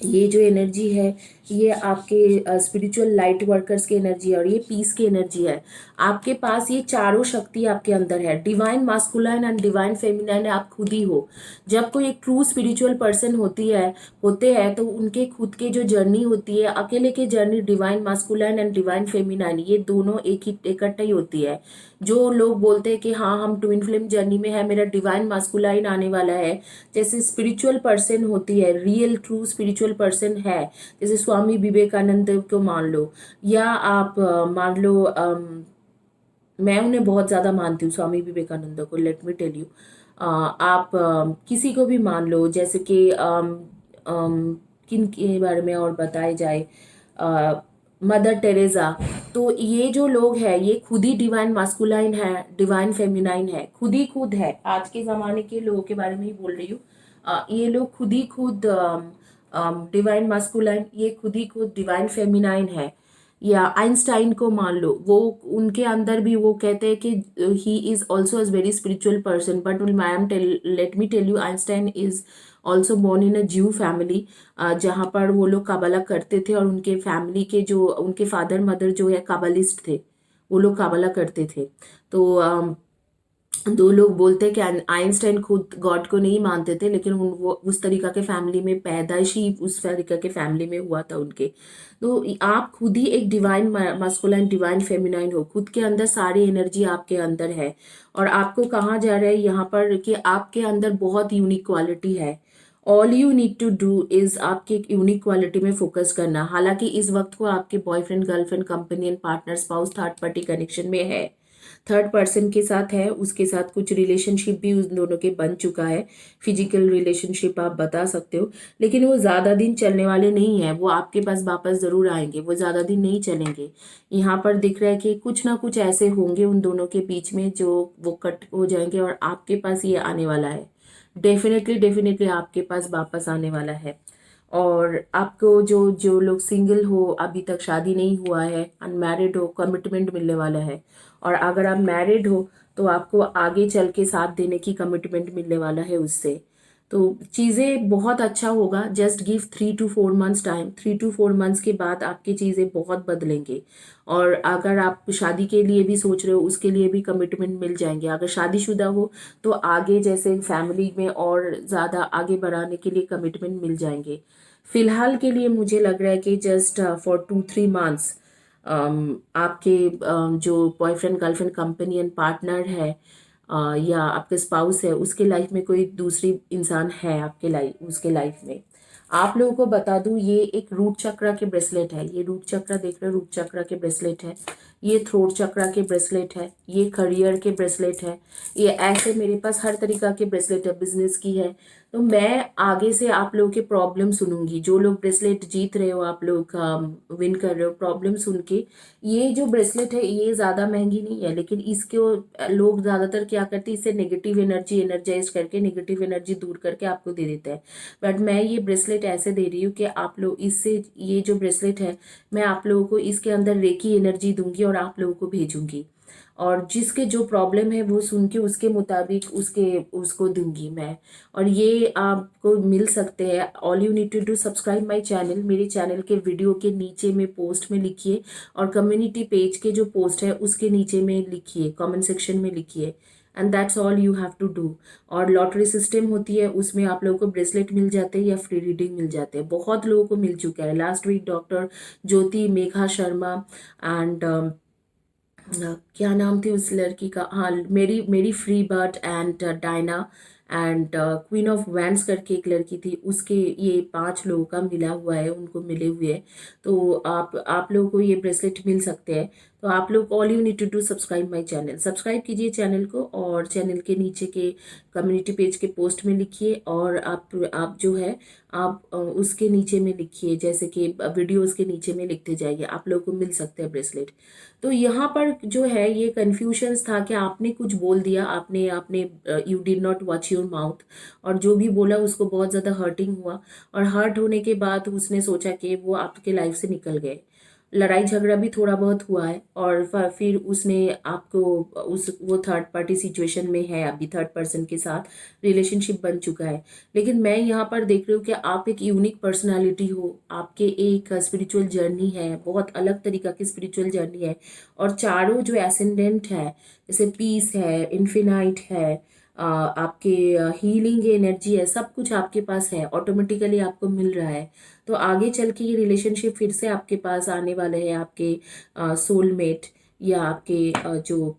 ये जो एनर्जी है ये आपके स्पिरिचुअल लाइट वर्कर्स की एनर्जी है, और ये पीस की एनर्जी है। आपके पास ये चारों शक्ति आपके अंदर है। Divine masculine and divine feminine आप खुद ही हो। जब कोई एक ट्रू स्पिरिचुअल पर्सन होते हैं तो उनके खुद के जो जर्नी होती है, अकेले की journey divine masculine and divine feminine, ये दोनों इकट्ठा ही होती है। जो लोग बोलते हैं कि हाँ हम ट्विन फ्लेम जर्नी में है, मेरा डिवाइन मास्कुलाइन आने वाला है, जैसे स्पिरिचुअल पर्सन होती है, रियल ट्रू स्पिरिचुअल पर्सन है, जैसे स्वामी विवेकानंद को मान लो, या आप मान लो मैं उन्हें बहुत ज़्यादा मानती हूँ स्वामी विवेकानंद को, लेट मी टेल यू। आप किसी को भी मान लो, जैसे कि किन के बारे में और बताया जाए, मदर टेरेसा। तो ये जो लोग हैं ये खुद ही डिवाइन मास्कुलाइन है, डिवाइन फेमिनाइन है, खुद है। आज के ज़माने के लोगों के बारे में ही बोल रही हूँ। ये लोग खुद डिवाइन मास्कुलाइन, ये खुद डिवाइन फेमिनाइन है। या आइंस्टाइन को मान लो, वो उनके अंदर भी वो कहते हैं कि he is also a very spiritual person, but ma'am let me tell you, Einstein is also born in a Jew family, जहाँ पर वो लोग काबला करते थे, और उनके फैमिली के जो उनके फादर मदर जो है काबलिस्ट थे, वो लोग काबला करते थे। तो दो लोग बोलते हैं कि आइंस्टाइन खुद गॉड को नहीं मानते थे, लेकिन वो उस तरीका के फैमिली में, पैदाइशी उस तरीका के फैमिली में हुआ था उनके। तो आप खुद ही एक डिवाइन मास्कुलाइन डिवाइन फेमिनाइन हो, खुद के अंदर सारी एनर्जी आपके अंदर है। और आपको कहा जा रहा है यहाँ पर कि आपके अंदर बहुत यूनिक क्वालिटी है। All you need to do is आपके यूनिक क्वालिटी में फोकस करना। हालांकि इस वक्त को आपके boyfriend, girlfriend, companion, partner, spouse, third party connection में है, थर्ड पर्सन के साथ है, उसके साथ कुछ रिलेशनशिप भी उन दोनों के बन चुका है, फिजिकल रिलेशनशिप आप बता सकते हो। लेकिन वो ज़्यादा दिन चलने वाले नहीं है, वो आपके पास वापस ज़रूर आएंगे, वो ज़्यादा दिन नहीं चलेंगे। यहाँ पर दिख रहा है कि कुछ ना कुछ ऐसे होंगे उन दोनों के बीच में जो वो कट हो जाएंगे, और आपके पास ये आने वाला है। डेफिनेटली आपके पास वापस आने वाला है। और आपको जो जो लोग सिंगल हो, अभी तक शादी नहीं हुआ है, अनमैरिड हो, कमिटमेंट मिलने वाला है। और अगर आप मैरिड हो तो आपको आगे चल के साथ देने की कमिटमेंट मिलने वाला है उससे। तो चीज़ें बहुत अच्छा होगा। Just give 3 to 4 months time, 3 to 4 months के बाद आपकी चीज़ें बहुत बदलेंगे। और अगर आप शादी के लिए भी सोच रहे हो, उसके लिए भी कमिटमेंट मिल जाएंगे। अगर शादीशुदा हो तो आगे जैसे फैमिली में और ज़्यादा आगे बढ़ाने के लिए कमिटमेंट मिल जाएंगे। फिलहाल के लिए मुझे लग रहा है कि जस्ट फॉर 2-3 months आपके जो बॉयफ्रेंड, गर्लफ्रेंड, कंपेनियन, पार्टनर है, या आपके स्पाउस है, उसके लाइफ में कोई दूसरी इंसान है आपके लाइफ, उसके लाइफ में। आप लोगों को बता दूं, ये एक रूट चक्रा के ब्रेसलेट है। ये रूट चक्रा देख रहे हो, रूट चक्रा के ब्रेसलेट है। ये थ्रोट चक्रा के ब्रेसलेट है। ये करियर के ब्रेसलेट है। ये ऐसे मेरे पास हर तरीका के ब्रेसलेट है, बिजनेस की है। तो मैं आगे से आप लोगों के प्रॉब्लम सुनूंगी। जो लोग ब्रेसलेट जीत रहे हो, आप लोग विन कर रहे हो, प्रॉब्लम सुन के। ये जो ब्रेसलेट है ये ज़्यादा महंगी नहीं है, लेकिन इसको लोग ज़्यादातर क्या करते हैं, इससे नेगेटिव एनर्जी एनर्जाइज करके, नेगेटिव एनर्जी दूर करके आपको दे देता है। बट मैं ये ब्रेसलेट ऐसे दे रही हूँ कि आप लोग इससे, ये जो ब्रेसलेट है, मैं आप लोगों को इसके अंदर रेकी एनर्जी दूंगी और आप लोगों को भेजूंगी। और जिसके जो प्रॉब्लम है वो सुन के उसके मुताबिक उसको दूंगी मैं। और ये आपको मिल सकते हैं। All you need to do, subscribe my channel. मेरे चैनल के वीडियो के नीचे में पोस्ट में लिखिए, और कम्युनिटी पेज के जो पोस्ट है उसके नीचे में लिखिए, कमेंट सेक्शन में लिखिए। And that's all you have to do. और लॉटरी सिस्टम होती है, उसमें आप लोगों को ब्रेसलेट मिल जाते हैं या फ्री रीडिंग मिल जाते हैं। बहुत लोगों को मिल चुका है। Last week doctor Jyoti Megha Sharma and क्या नाम थी उस लड़की का, हाँ, मेरी मेरी free bird and Diana and queen of wands करके एक लड़की थी, उसके ये 5 लोगों का मिला हुआ है, उनको मिले हुए हैं। तो आप लोगों को ये ब्रेसलेट मिल सकते हैं। तो आप लोग, all you need to do, subscribe my channel. Subscribe कीजिए चैनल को, और चैनल के नीचे के कम्युनिटी पेज के पोस्ट में लिखिए। और आप जो है आप उसके नीचे में लिखिए, जैसे कि वीडियोस के नीचे में लिखते जाइए, आप लोगों को मिल सकते हैं ब्रेसलेट। तो यहाँ पर जो है ये कन्फ्यूजन्स था कि आपने कुछ बोल दिया, आपने आपने you did not watch your mouth, और जो भी बोला उसको बहुत ज़्यादा हर्टिंग हुआ। और हर्ट होने के बाद उसने सोचा कि वो आपके लाइफ से निकल गए। लड़ाई झगड़ा भी थोड़ा बहुत हुआ है, और फिर उसने आपको वो थर्ड पार्टी सिचुएशन में है, अभी थर्ड पर्सन के साथ रिलेशनशिप बन चुका है। लेकिन मैं यहाँ पर देख रही हूँ कि आप एक यूनिक पर्सनालिटी हो, आपके एक स्पिरिचुअल जर्नी है, बहुत अलग तरीका की स्पिरिचुअल जर्नी है। और चारों जो एसेंडेंट है, जैसे पीस है, इन्फिनाइट है, आपके हीलिंग एनर्जी है, सब कुछ आपके पास है, ऑटोमेटिकली आपको मिल रहा है। तो आगे चल के ये रिलेशनशिप फिर से आपके पास आने वाले हैं, आपके सोलमेट, या आपके जो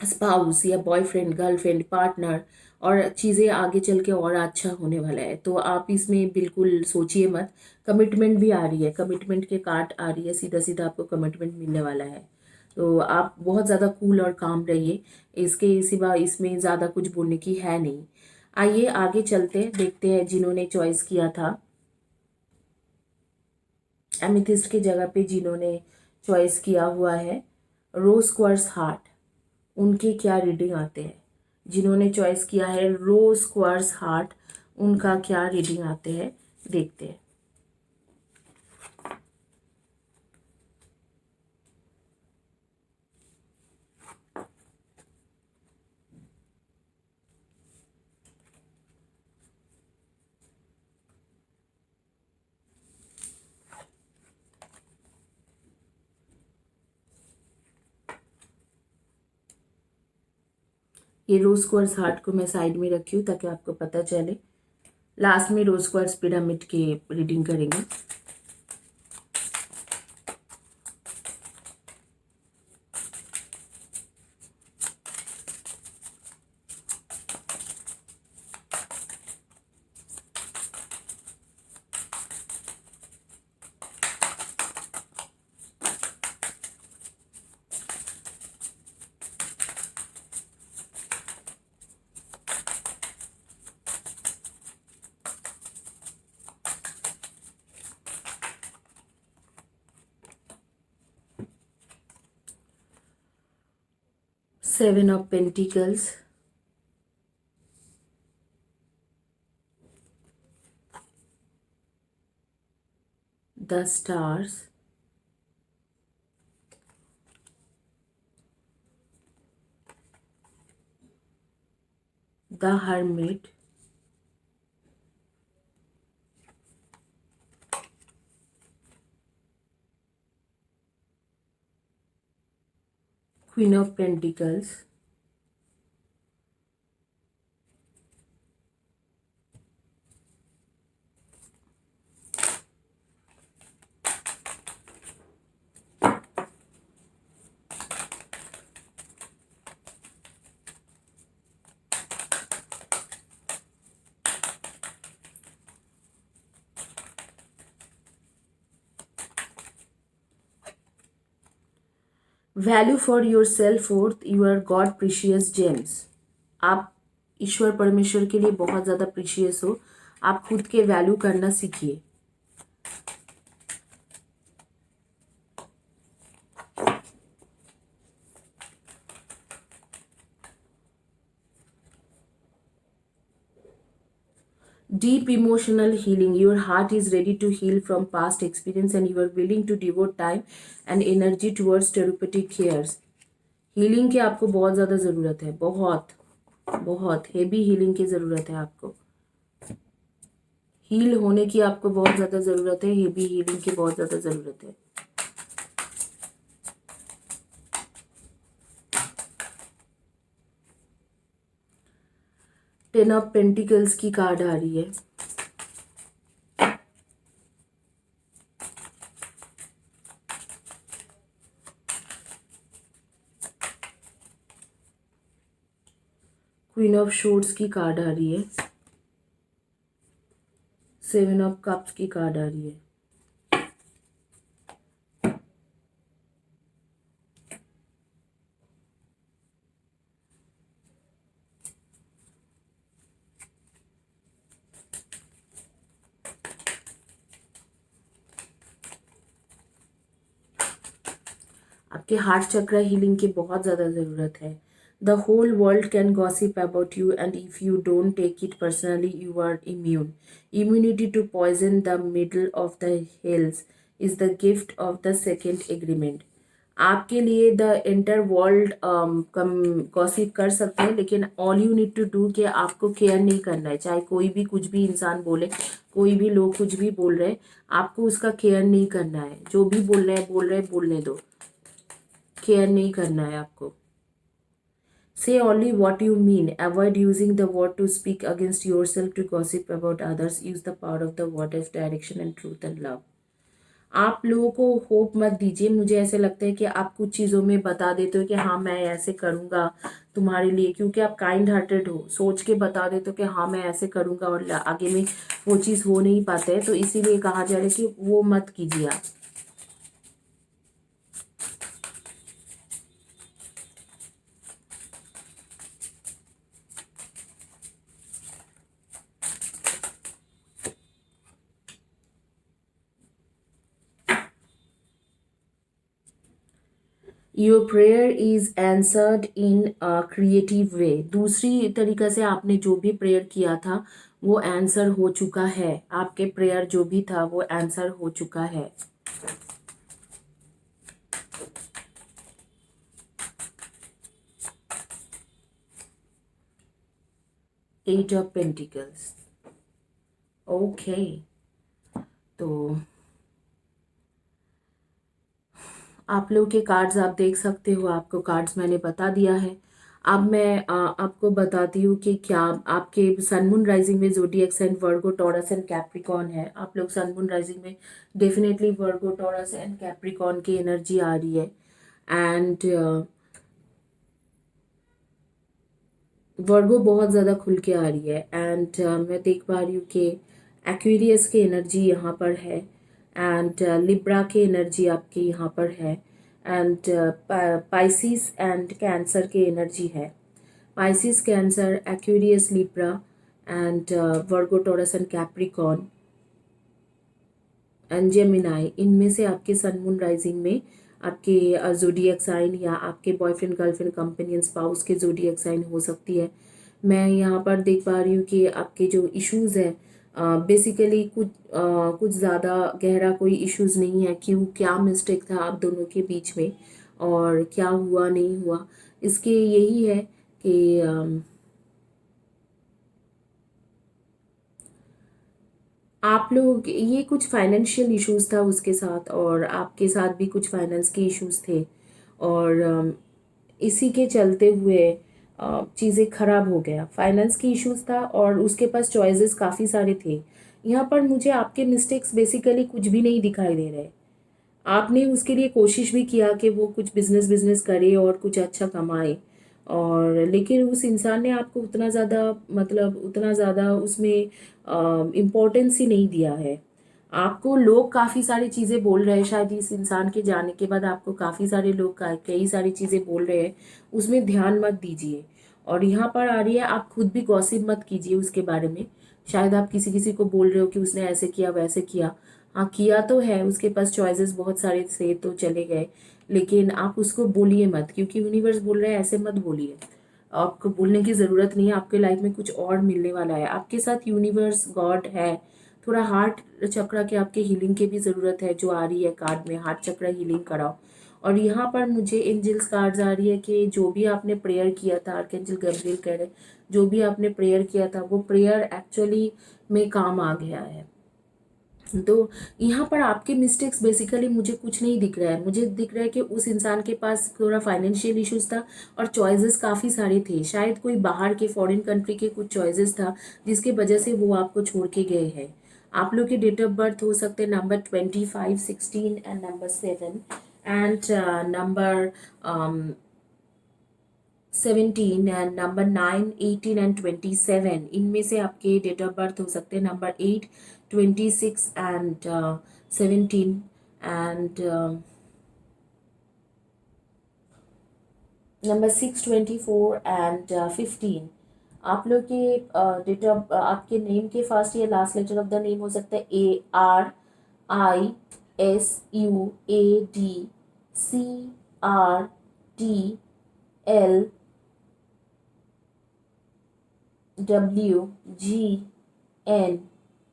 स्पाउस, या बॉयफ्रेंड, गर्लफ्रेंड, पार्टनर। और चीज़ें आगे चल के और अच्छा होने वाला है। तो आप इसमें बिल्कुल सोचिए मत। कमिटमेंट भी आ रही है, कमिटमेंट के कार्ड आ रही है, सीधा सीधा आपको कमिटमेंट मिलने वाला है। तो आप बहुत ज़्यादा कूल और काम रहिए, इसके सिवा इसमें ज़्यादा कुछ बोलने की है नहीं। आइए आगे चलते हैं, देखते हैं जिन्होंने चॉइस किया था एमिथिस्ट की जगह पे, जिन्होंने चॉइस किया हुआ है रोज क्वार्ट्ज हार्ट, उनके क्या रीडिंग आते हैं। जिन्होंने चॉइस किया है रोज क्वार्ट्ज हार्ट, उनका क्या रीडिंग आते हैं, देखते हैं। ये रोज क्वार्ट्ज हार्ट को मैं साइड में रखी हूँ ताकि आपको पता चले। लास्ट में रोज क्वार्ट्ज पिरामिड की रीडिंग करेंगे। Seven of pentacles, the stars, the hermit, queen of pentacles, value for your self worth, you are god precious gems. आप ईश्वर परमेश्वर के लिए बहुत ज़्यादा प्रीशियस हो। आप खुद के वैल्यू करना सीखिए। Deep emotional healing. Your heart is ready to heal from past experience and you are willing to devote time and energy towards therapeutic cares. Healing की आपको बहुत ज़्यादा ज़रूरत है, बहुत बहुत हेवी हीलिंग की ज़रूरत है आपको। हील होने की आपको बहुत ज़्यादा ज़रूरत है, हेवी हीलिंग की बहुत ज़्यादा ज़रूरत है। टेन ऑफ पेंटिकल्स की कार्ड आ रही है। क्वीन ऑफ शोर्ट्स की कार्ड आ रही है। सेवन ऑफ कप्स की कार्ड आ रही है। आपके हार्ट चक्र हीलिंग की बहुत ज़्यादा ज़रूरत है। The whole world can gossip about you and if you don't take it personally you are immune. Immunity to poison the middle of the hills is the gift of the second agreement. आपके लिए the entire world कम gossip कर सकते हैं, लेकिन all you need to do कि आपको care नहीं करना है। चाहे कोई भी कुछ भी इंसान बोले, कोई भी लोग कुछ भी बोल रहे हैं, आपको उसका केयर नहीं करना है। जो भी बोल रहे हैं बोलने दो, केयर नहीं करना है आपको। Say only what you mean. Avoid using the word to speak against yourself to gossip about others. Use the power of the word as direction and truth and love. आप लोगों को होप मत दीजिए। मुझे ऐसे लगता है कि आप कुछ चीज़ों में बता देते हो कि हाँ मैं ऐसे करूँगा तुम्हारे लिए, क्योंकि आप काइंड हार्टेड हो, सोच के बता देते हो कि हाँ मैं ऐसे करूँगा और आगे में वो चीज़ हो नहीं पाता है। तो इसीलिए कहा जा रहा है कि वो मत कीजिए आप। Your prayer is answered in a creative way. दूसरी तरीका से आपने जो भी प्रेयर किया था वो आंसर हो चुका है। आपके प्रेयर जो भी था वो आंसर हो चुका है। Eight of pentacles. ओके, तो आप लोग के कार्ड्स आप देख सकते हो, आपको कार्ड्स मैंने बता दिया है। अब मैं आपको बताती हूँ कि क्या आपके सन मून राइजिंग में zodiac sign Virgo Taurus and Capricorn है। आप लोग सन मून राइजिंग में definitely Virgo Taurus and Capricorn की एनर्जी आ रही है। एंड वर्गो बहुत ज़्यादा खुल के आ रही है। एंड मैं देख पा रही हूँ कि एक्वेरियस की एनर्जी यहाँ पर है। एंड लिब्रा की एनर्जी आपके यहाँ पर है। एंड पाइसिस एंड कैंसर की एनर्जी है। Pisces, cancer, Aquarius, Libra and Virgo Taurus and Capricorn and Gemini, इनमें से आपके सन मून राइजिंग में आपके ज़ोडिएक साइन या आपके बॉयफ्रेंड, गर्लफ्रेंड, कंपेनियन, स्पाउस के ज़ोडिएक साइन हो सकती है। मैं यहाँ पर देख पा रही हूँ कि आपके जो इश्यूज़ है बेसिकली कुछ ज़्यादा गहरा कोई इश्यूज़ नहीं है। क्यों, क्या मिस्टेक था आप दोनों के बीच में और क्या हुआ नहीं हुआ, इसके यही है कि आप लोग, ये कुछ फाइनेंशियल इश्यूज था उसके साथ और आपके साथ भी कुछ फाइनेंस के इश्यूज थे। और इसी के चलते हुए चीज़ें खराब हो गया। फाइनेंस की इश्यूज था और उसके पास चॉइसेस काफ़ी सारे थे। यहाँ पर मुझे आपके मिस्टेक्स बेसिकली कुछ भी नहीं दिखाई दे रहे। आपने उसके लिए कोशिश भी किया कि वो कुछ बिजनेस बिजनेस करे और कुछ अच्छा कमाए, और लेकिन उस इंसान ने आपको उतना ज़्यादा, मतलब उतना ज़्यादा उसमें इम्पोर्टेंस ही नहीं दिया है। आपको लोग काफ़ी सारी चीज़ें बोल रहे हैं, शायद इस इंसान के जाने के बाद आपको काफ़ी सारे लोग कई सारी चीज़ें बोल रहे हैं, उसमें ध्यान मत दीजिए। और यहाँ पर आ रही है, आप खुद भी गॉसिप मत कीजिए उसके बारे में। शायद आप किसी किसी को बोल रहे हो कि उसने ऐसे किया वैसे किया। हाँ, किया तो है, उसके पास चॉइसेस बहुत सारे थे तो चले गए, लेकिन आप उसको बोलिए मत, क्योंकि यूनिवर्स बोल रहे हैं ऐसे मत बोलिए। आपको बोलने की ज़रूरत नहीं है, आपके लाइफ में कुछ और मिलने वाला है। आपके साथ यूनिवर्स, गॉड है। थोड़ा हार्ट चक्र के आपके हीलिंग की भी ज़रूरत है, जो आ रही है कार्ड में, हार्ट चक्र हीलिंग कराओ। और यहाँ पर मुझे एंजल्स कार्ड्स आ रही है कि जो भी आपने प्रेयर किया था, आर्कएंजल गब्रिएल कह रहे, जो भी आपने प्रेयर किया था वो प्रेयर एक्चुअली में काम आ गया है। तो यहाँ पर आपके मिस्टेक्स बेसिकली मुझे कुछ नहीं दिख रहा है। मुझे दिख रहा है कि उस इंसान के पास थोड़ा फाइनेंशियल इश्यूज था और चॉइसेस काफ़ी सारे थे। शायद कोई बाहर के फॉरेन कंट्री के कुछ चॉइसेस था जिसके वजह से वो आपको छोड़ के गए हैं। आप लोग के डेट ऑफ बर्थ हो सकते हैं number 25, 16 and number 7 and number 17 and number 9, 18 and 27। इनमें से आपके डेट ऑफ बर्थ हो सकते हैं number 8, 26 and 17 and number 6, 24 and 15। आप लोग के डेट ऑफ आपके नेम के फर्स्ट या last letter of the name हो सकता है ARISUADCRTLWGN।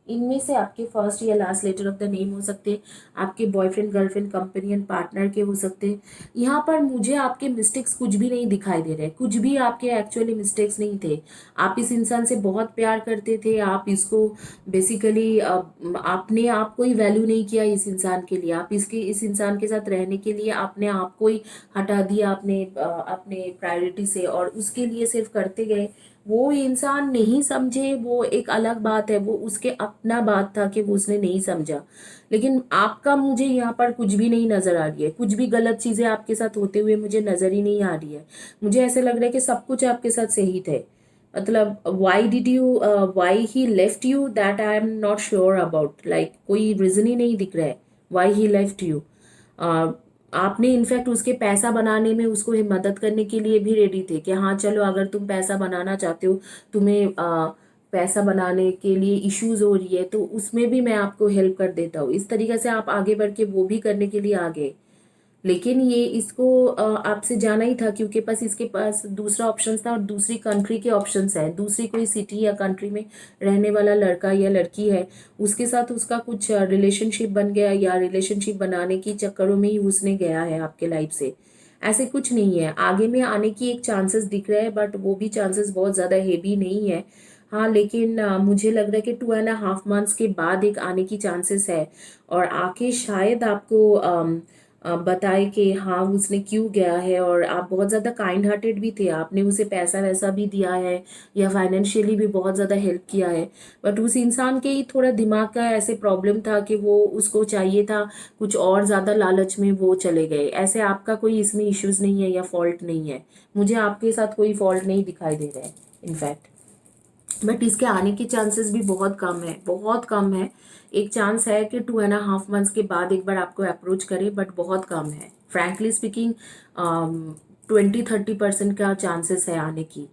इनमें से आपके फर्स्ट या last letter of the name हो सकते हैं। आपके बॉयफ्रेंड, गर्लफ्रेंड, कंपेनियन, पार्टनर के हो सकते हैं। यहाँ पर मुझे आपके मिस्टेक्स कुछ भी नहीं दिखाई दे रहे, कुछ भी आपके एक्चुअली मिस्टेक्स नहीं थे। आप इस इंसान से बहुत प्यार करते थे। आप इसको बेसिकली आपने आपको ही वैल्यू नहीं किया इस इंसान के लिए। आप इस इंसान के साथ रहने के लिए आपने आपको ही हटा दिया अपने प्रायोरिटी से, और उसके लिए सिर्फ करते गए। वो इंसान नहीं समझे वो एक अलग बात है, वो उसके अपना बात था कि वो उसने नहीं समझा। लेकिन आपका मुझे यहाँ पर कुछ भी नहीं नजर आ रही है। कुछ भी गलत चीजें आपके साथ होते हुए मुझे नजर ही नहीं आ रही है। मुझे ऐसे लग रहा है कि सब कुछ आपके साथ सही थे। मतलब why he left you, that I am not sure about. Like कोई रीजन ही नहीं दिख रहा है वाई ही लेफ्ट यू। आपने इनफैक्ट उसके पैसा बनाने में उसको मदद करने के लिए भी रेडी थे कि हाँ चलो, अगर तुम पैसा बनाना चाहते हो, तुम्हें पैसा बनाने के लिए इश्यूज हो रही है, तो उसमें भी मैं आपको हेल्प कर देता हूँ। इस तरीके से आप आगे बढ़ के वो भी करने के लिए आ गए। लेकिन ये इसको आपसे जाना ही था क्योंकि बस इसके पास दूसरा ऑप्शन था और दूसरी कंट्री के ऑप्शंस है, दूसरी कोई सिटी या कंट्री में रहने वाला लड़का या लड़की है, उसके साथ उसका कुछ रिलेशनशिप बन गया या रिलेशनशिप बनाने की चक्करों में ही उसने गया है आपके लाइफ से। ऐसे कुछ नहीं है, आगे में आने की एक चांसेस दिख रहा है बट वो भी चांसेस बहुत ज़्यादा हेवी नहीं है। हाँ लेकिन मुझे लग रहा है कि 2.5 मंथ्स के बाद एक आने की चांसेस है और आके शायद आपको बताए कि हाँ उसने क्यों गया है। और आप बहुत ज़्यादा काइंड हार्टेड भी थे, आपने उसे पैसा वैसा भी दिया है या फाइनेंशियली भी बहुत ज़्यादा हेल्प किया है, बट उस इंसान के ही थोड़ा दिमाग का ऐसे प्रॉब्लम था कि वो उसको चाहिए था कुछ और ज़्यादा लालच में वो चले गए। ऐसे आपका कोई इसमें इश्यूज नहीं है या फॉल्ट नहीं है, मुझे आपके साथ कोई फॉल्ट नहीं दिखाई दे रहा है इनफैक्ट। बट इसके आने के चांसेस भी बहुत कम है, बहुत कम है। एक चांस है कि 2.5 मंथ्स के बाद एक बार आपको अप्रोच करे बट बहुत कम है। फ्रैंकली स्पीकिंग 20-30% का चांसेस है आने की।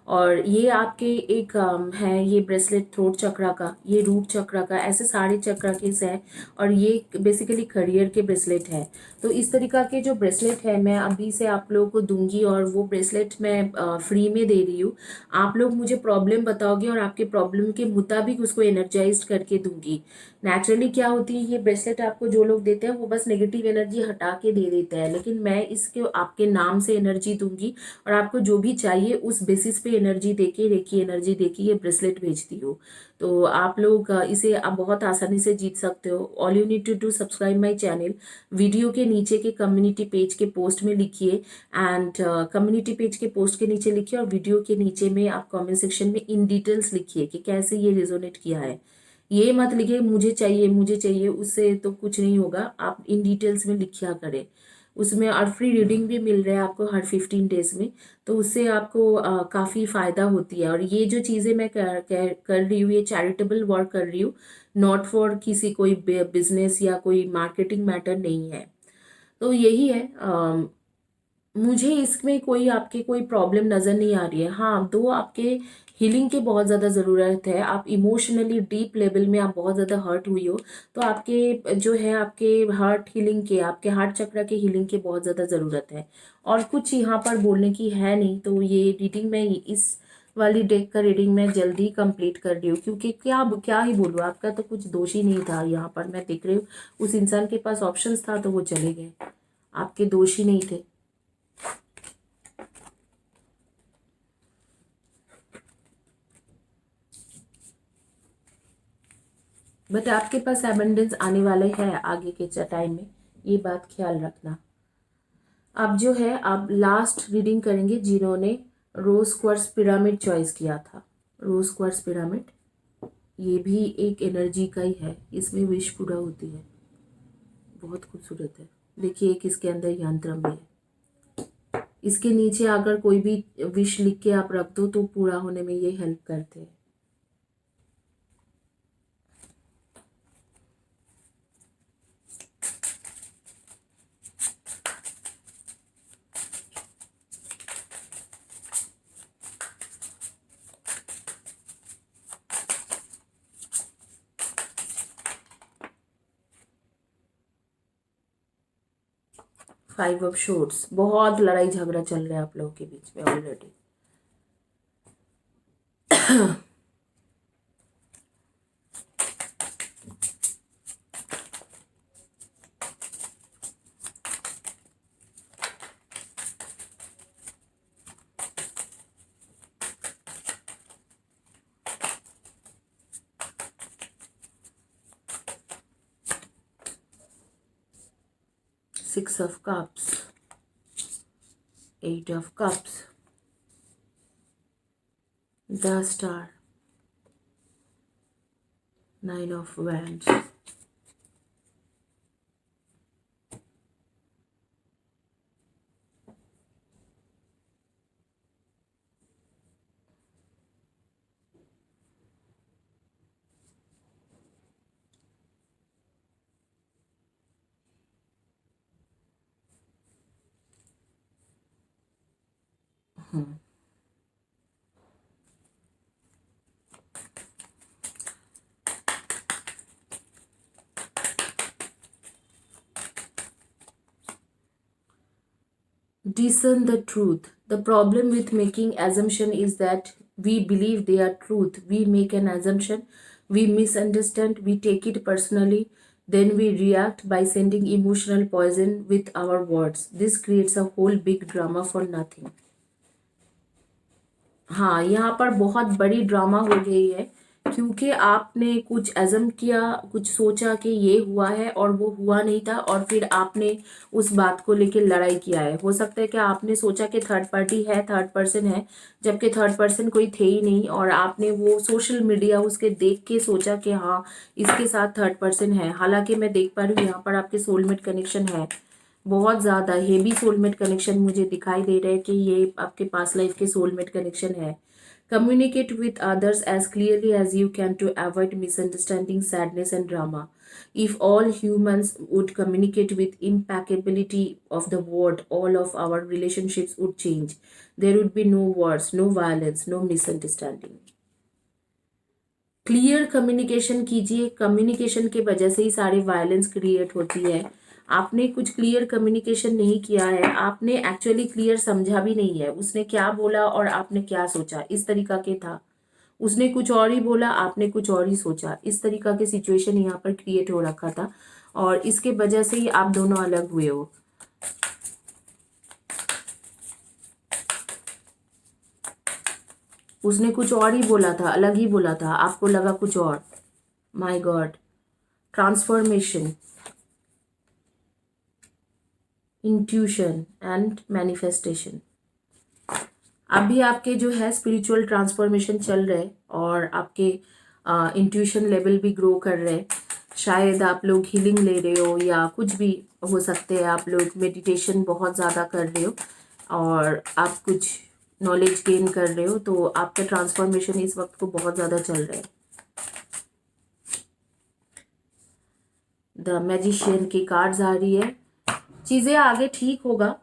और ये आपके एक है ये ब्रेसलेट थ्रोट चक्रा का, ये रूट चक्रा का, ऐसे सारे चक्रा के है और ये बेसिकली करियर के ब्रेसलेट है। तो इस तरीका के जो ब्रेसलेट है मैं अभी से आप लोगों को दूंगी और वो ब्रेसलेट मैं फ्री में दे रही हूँ। आप लोग मुझे प्रॉब्लम बताओगे और आपके प्रॉब्लम के मुताबिक उसको एनर्जाइज करके दूंगी। नेचुरली क्या होती है, ये ब्रेसलेट आपको जो लोग देते हैं वो बस नेगेटिव एनर्जी हटा के दे देते हैं, लेकिन मैं इसके आपके नाम से एनर्जी दूंगी और आपको जो भी चाहिए उस बेसिस पे एनर्जी देके, रेकी एनर्जी देके ये ब्रेसलेट भेजती हूँ। तो आप लोग इसे आप बहुत आसानी से जीत सकते हो। All you need to do subscribe my channel. Video के नीचे के कम्युनिटी पेज के पोस्ट में लिखिए एंड कम्युनिटी पेज के पोस्ट के नीचे लिखिए और वीडियो के नीचे में आप कमेंट सेक्शन में इन डिटेल्स लिखिए कि कैसे ये रिजोनेट किया है। ये मत लिखिए मुझे चाहिए, उससे तो कुछ नहीं होगा। आप इन डिटेल्स में लिखिया करें। उसमें और फ्री रीडिंग भी मिल रहा है आपको हर 15 डेज में, तो उससे आपको काफ़ी फ़ायदा होती है। और ये जो चीज़ें मैं कर रही हूँ ये चैरिटेबल वर्क कर रही हूँ, नॉट फॉर किसी कोई बिजनेस या कोई मार्केटिंग मैटर नहीं है। तो यही है, मुझे इसमें कोई आपके कोई प्रॉब्लम नज़र नहीं आ रही है। हाँ, दो आपके हीलिंग की बहुत ज़्यादा ज़रूरत है, आप इमोशनली डीप लेवल में आप बहुत ज़्यादा हर्ट हुई हो, तो आपके जो है आपके हार्ट हीलिंग के, आपके हार्ट चक्र के हीलिंग की बहुत ज़्यादा ज़रूरत है। और कुछ यहाँ पर बोलने की है नहीं। तो ये रीडिंग मैं इस वाली डेक का रीडिंग मैं जल्दी कंप्लीट कर रही हूँ क्योंकि क्या क्या ही बोलूँ, आपका तो कुछ दोष ही नहीं था। यहाँ पर मैं देख रही हूँ उस इंसान के पास ऑप्शंस था तो वो चले गए, आपके दोष ही नहीं थे। बट आपके पास एबंडेंस आने वाले है आगे के टाइम में, ये बात ख्याल रखना। अब जो है आप लास्ट रीडिंग करेंगे जिन्होंने रोज क्वार्ट्ज पिरामिड चॉइस किया था। रोज क्वार्ट्ज पिरामिड ये भी एक एनर्जी का ही है, इसमें विश पूरा होती है, बहुत खूबसूरत है। देखिए एक इसके अंदर यंत्र भी है, इसके नीचे अगर कोई भी विश लिख के आप रख दो तो पूरा होने में ये हेल्प करते हैं। 5 ऑफ शोर्ट्स, बहुत लड़ाई झगड़ा चल रहा है आप लोगों के बीच में already. 6 of cups, 8 of cups, the star, 9 of wands, discern the truth. The problem with making assumption is that we believe they are truth. We make an assumption, we misunderstand, we take it personally, then we react by sending emotional poison with our words. This creates a whole big drama for nothing. हाँ, यहाँ पर बहुत बड़ी drama हो गई है क्योंकि आपने कुछ अज़म किया, कुछ सोचा कि ये हुआ है और वो हुआ नहीं था, और फिर आपने उस बात को लेके लड़ाई किया है। हो सकता है कि आपने सोचा कि थर्ड पार्टी है, थर्ड पर्सन है, जबकि थर्ड पर्सन कोई थे ही नहीं, और आपने वो सोशल मीडिया उसके देख के सोचा कि हाँ इसके साथ थर्ड पर्सन है। हालांकि मैं देख पा रही हूँ यहाँ पर आपके सोलमेट कनेक्शन है, बहुत ज़्यादा हेवी सोलमेट कनेक्शन मुझे दिखाई दे रहा है कि ये आपके पास लाइफ के सोलमेट कनेक्शन है। Communicate with others as clearly as you can to avoid misunderstanding, sadness and drama. If all humans would communicate with impeccability of the word, all of our relationships would change. There would be no wars, no violence, no misunderstanding. Clear communication कीजिए, communication के वजह से ही सारी violence create होती है। आपने कुछ clear communication नहीं किया है, आपने एक्चुअली क्लियर समझा भी नहीं है उसने क्या बोला और आपने क्या सोचा, इस तरीका के था। उसने कुछ और ही बोला, आपने कुछ और ही सोचा, इस तरीका के सिचुएशन यहाँ पर क्रिएट हो रखा था, और इसके वजह से ही आप दोनों अलग हुए हो। उसने कुछ और ही बोला था, अलग ही बोला था, आपको लगा कुछ और। My God, transformation, intuition and manifestation. अभी आपके जो है स्पिरिचुअल ट्रांसफॉर्मेशन चल रहे और आपके इंट्यूशन लेवल भी ग्रो कर रहे। शायद आप लोग हीलिंग ले रहे हो या कुछ भी हो सकते हैं, आप लोग मेडिटेशन बहुत ज़्यादा कर रहे हो और आप कुछ नॉलेज गेन कर रहे हो, तो आपका ट्रांसफॉर्मेशन इस वक्त को बहुत ज़्यादा चल रहा है। द मैजिशियन की कार्ड्स आ रही है, चीज़ें आगे ठीक होगा।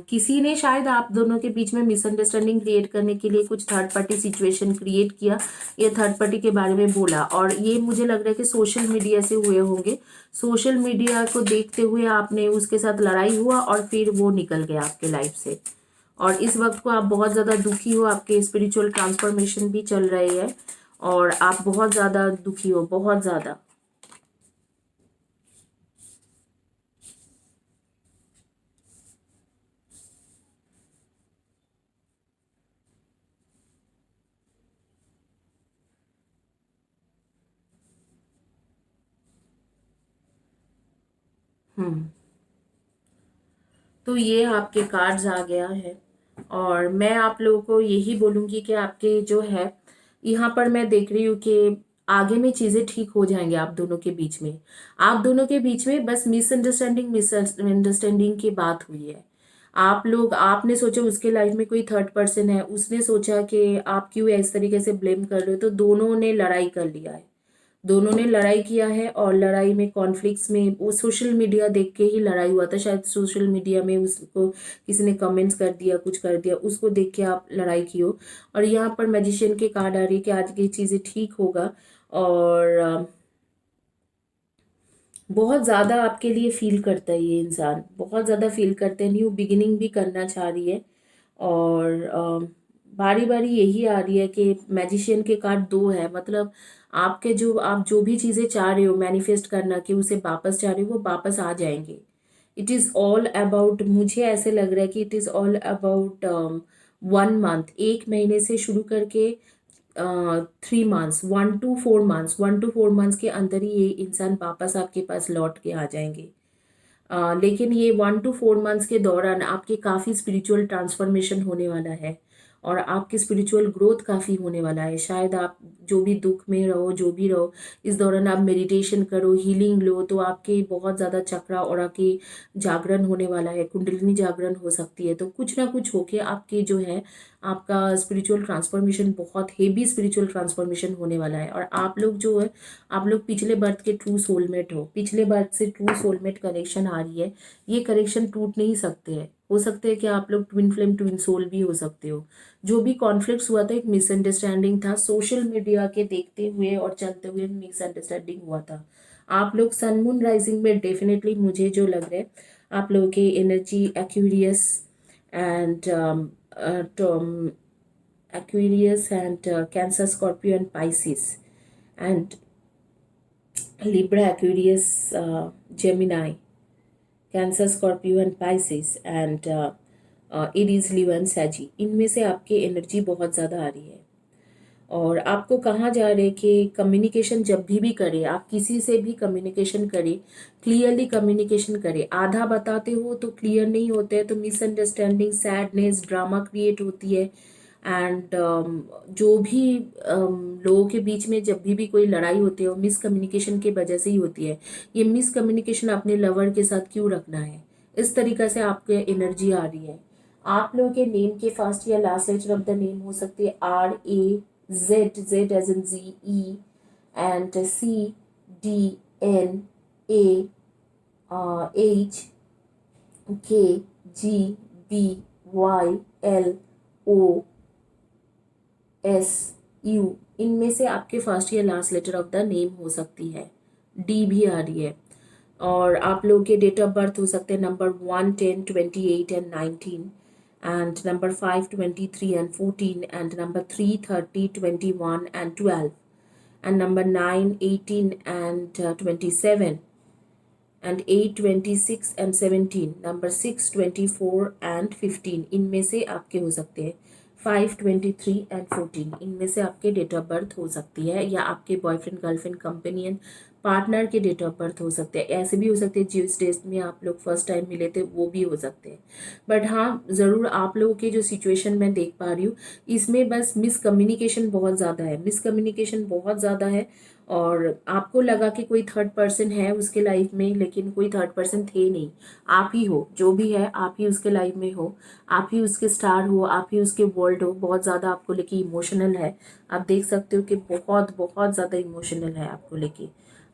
किसी ने शायद आप दोनों के बीच में मिसअंडरस्टैंडिंग क्रिएट करने के लिए कुछ थर्ड पार्टी सिचुएशन क्रिएट किया, ये थर्ड पार्टी के बारे में बोला, और ये मुझे लग रहा है कि सोशल मीडिया से हुए होंगे। सोशल मीडिया को देखते हुए आपने उसके साथ लड़ाई हुआ और फिर वो निकल गया आपके लाइफ से, और इस वक्त को आप बहुत ज़्यादा दुखी हो। आपके स्पिरिचुअल ट्रांसफॉर्मेशन भी चल रही है और आप बहुत ज़्यादा दुखी हो, बहुत ज़्यादा। तो ये आपके कार्ड्स आ गया है, और मैं आप लोगों को यही बोलूँगी कि आपके जो है यहाँ पर मैं देख रही हूँ कि आगे में चीज़ें ठीक हो जाएंगे आप दोनों के बीच में। आप दोनों के बीच में बस मिसअंडरस्टैंडिंग की बात हुई है। आप लोग, आपने सोचा उसके लाइफ में कोई थर्ड पर्सन है, उसने सोचा कि आप क्यों इस तरीके से ब्लेम कर रहे हो, तो दोनों ने लड़ाई कर लिया है। दोनों ने लड़ाई किया है, और लड़ाई में कॉन्फ्लिक्ट्स में वो सोशल मीडिया देख के ही लड़ाई हुआ था। शायद सोशल मीडिया में उसको किसी ने कमेंट्स कर दिया, कुछ कर दिया, उसको देख के आप लड़ाई की हो। और यहाँ पर मैजिशियन के कार्ड आ रही है कि आज की चीज़ें ठीक होगा, और बहुत ज़्यादा आपके लिए फील करता है ये इंसान, बहुत ज़्यादा फील करते हैं, न्यू बिगिनिंग भी करना चाह रही है। और बारी बारी यही आ रही है कि मैजिशियन के कार्ड दो है, मतलब आपके जो आप जो भी चीज़ें चाह रहे हो मैनिफेस्ट करना कि उसे वापस चाह रहे हो, वो वापस आ जाएंगे। इट इज़ ऑल अबाउट, मुझे ऐसे लग रहा है कि it is all about 1 month, 1 महीने से शुरू करके 3 months, 1 to 4 months, 1 to 4 months के अंदर ही ये इंसान वापस आपके पास लौट के आ जाएंगे। लेकिन ये 1 to 4 मंथ्स के दौरान आपके काफ़ी स्पिरिचुअल ट्रांसफॉर्मेशन होने वाला है, और आपकी स्पिरिचुअल ग्रोथ काफ़ी होने वाला है। शायद आप जो भी दुख में रहो, जो भी रहो, इस दौरान आप मेडिटेशन करो, हीलिंग लो, तो आपके बहुत ज़्यादा चक्रा और आपकी जागरण होने वाला है, कुंडलिनी जागरण हो सकती है। तो कुछ ना कुछ होके आपकी जो है आपका स्पिरिचुअल ट्रांसफॉर्मेशन, बहुत हेवी स्पिरिचुअल ट्रांसफॉर्मेशन होने वाला है। और आप लोग जो है, आप लोग पिछले बर्थ के ट्रू सोलमेट हो, पिछले बर्थ से ट्रू सोलमेट कनेक्शन आ रही है। ये कनेक्शन टूट नहीं सकते हैं, हो सकते हैं कि आप लोग ट्विन फ्लेम ट्विन सोल भी हो सकते हो। जो भी कॉन्फ्लिक्ट्स हुआ था एक मिसअंडरस्टैंडिंग था, सोशल मीडिया के देखते हुए और चलते हुए मिसअंडरस्टैंडिंग हुआ था। आप लोग सन मून राइजिंग में डेफिनेटली मुझे जो लग रहा है, आप लोगों की energy Aquarius and Aquarius and Cancer, Scorpio and Pisces, and Libra, Aquarius, Gemini, Cancer, Scorpio and Pisces, and Aries, Leo and Saggy। इनमें से आपकी एनर्जी बहुत ज़्यादा आ रही है और आपको कहाँ जा रहे कि कम्युनिकेशन जब भी करें, आप किसी से भी कम्युनिकेशन करें, क्लियरली कम्युनिकेशन करें। आधा बताते हो तो क्लियर नहीं होते हैं, तो मिसअंडरस्टैंडिंग, सैडनेस, ड्रामा क्रिएट होती है। एंड जो भी लोगों के बीच में जब भी कोई लड़ाई होती है वो मिसकम्युनिकेशन की वजह से ही होती है। ये मिसकम्युनिकेशन अपने लवर के साथ क्यों रखना है, इस तरीक़े से आपके एनर्जी आ रही है। आप लोगों के नेम के फर्स्ट या last letter of the name हो सकती है RAZ, Z as in ZE, and CDNAHKGBYLOSU। इनमें से आपके फर्स्ट या last letter of the name हो सकती है। D भी आ रही है। और आप लोगों के डेट ऑफ बर्थ हो सकते हैं number 1, 10, 28 and 19, and number 5, 23 and 14, and number 3, 30, 21 and 12, and number 9, 18 and 27, and 8, 26 and 17, number 6, 24 and 15। इनमें से आपके हो सकते हैं 5, 23 and 14। इनमें से आपके डेट ऑफ बर्थ हो सकती है, या आपके बॉयफ्रेंड, गर्लफ्रेंड, कंपेनियन, पार्टनर के डेट ऑफ बर्थ हो सकते हैं। ऐसे भी हो सकते हैं जिस डेट में आप लोग फर्स्ट टाइम मिले थे वो भी हो सकते हैं। बट हाँ, ज़रूर आप लोगों की जो सिचुएशन मैं देख पा रही हूँ इसमें बस मिसकम्युनिकेशन बहुत ज़्यादा है, मिसकम्युनिकेशन बहुत ज़्यादा है। और आपको लगा कि कोई थर्ड पर्सन है उसके लाइफ में, लेकिन कोई थर्ड पर्सन थे नहीं, आप ही हो। जो भी है आप ही उसके लाइफ में हो, आप ही उसके स्टार हो, आप ही उसके वर्ल्ड हो। बहुत ज़्यादा आपको लेके इमोशनल है, आप देख सकते हो कि बहुत बहुत ज़्यादा इमोशनल है आपको लेके।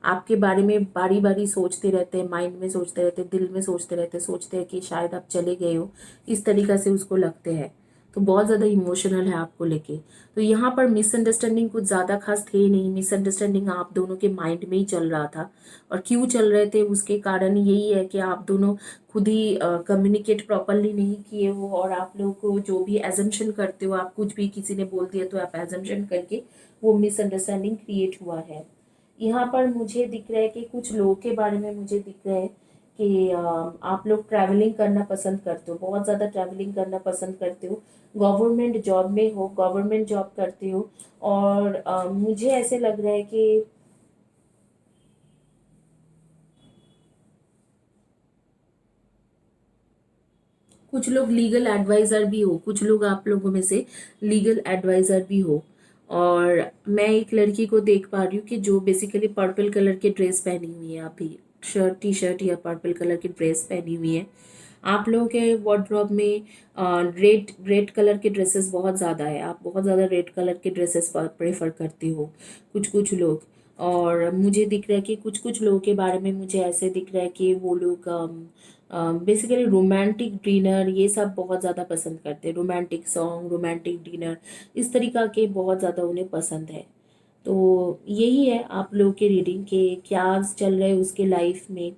आपके बारे में बारी बारी सोचते रहते हैं, माइंड में सोचते रहते हैं, दिल में सोचते रहते हैं, सोचते हैं कि शायद आप चले गए हो, इस तरीक़ा से उसको लगते हैं। तो बहुत ज़्यादा इमोशनल है आपको लेके। तो यहाँ पर मिसअंडरस्टैंडिंग कुछ ज़्यादा खास थे नहीं, मिसअंडरस्टैंडिंग आप दोनों के माइंड में ही चल रहा था। और क्यों चल रहे थे उसके कारण यही है कि आप दोनों खुद ही कम्युनिकेट प्रॉपरली नहीं किए हो, और आप लोगों को जो भी एजम्पशन करते हो, आप कुछ भी किसी ने बोल दिया तो आप एजम्पशन करके वो मिसअंडरस्टैंडिंग क्रिएट हुआ है। यहाँ पर मुझे दिख रहा है कि कुछ लोगों के बारे में मुझे दिख रहा है कि आप लोग ट्रैवलिंग करना पसंद करते हो, बहुत ज़्यादा ट्रैवलिंग करना पसंद करते हो। गवर्नमेंट जॉब में हो, गवर्नमेंट जॉब करते हो, और मुझे ऐसे लग रहा है कि कुछ लोग लीगल एडवाइज़र भी हो, कुछ लोग आप लोगों में से लीगल एडवाइज़र भी हो। और मैं एक लड़की को देख पा रही हूँ कि जो बेसिकली पर्पल कलर की ड्रेस पहनी हुई है, अभी शर्ट, टी शर्ट या पर्पल कलर की ड्रेस पहनी हुई है। आप लोगों के वार्डरोब में रेड रेड कलर के ड्रेसेस बहुत ज़्यादा है, आप बहुत ज़्यादा रेड कलर के ड्रेसेस प्रेफर करती हो कुछ लोग। और मुझे दिख रहा है कि कुछ लोगों के बारे में मुझे ऐसे दिख रहा है कि वो लोग बेसिकली रोमांटिक डिनर ये सब बहुत ज़्यादा पसंद करते हैं, रोमांटिक सॉन्ग, रोमांटिक डिनर, इस तरीक़ा के बहुत ज़्यादा उन्हें पसंद है। तो यही है आप लोगों के रीडिंग के क्या चल रहा है उसके लाइफ में,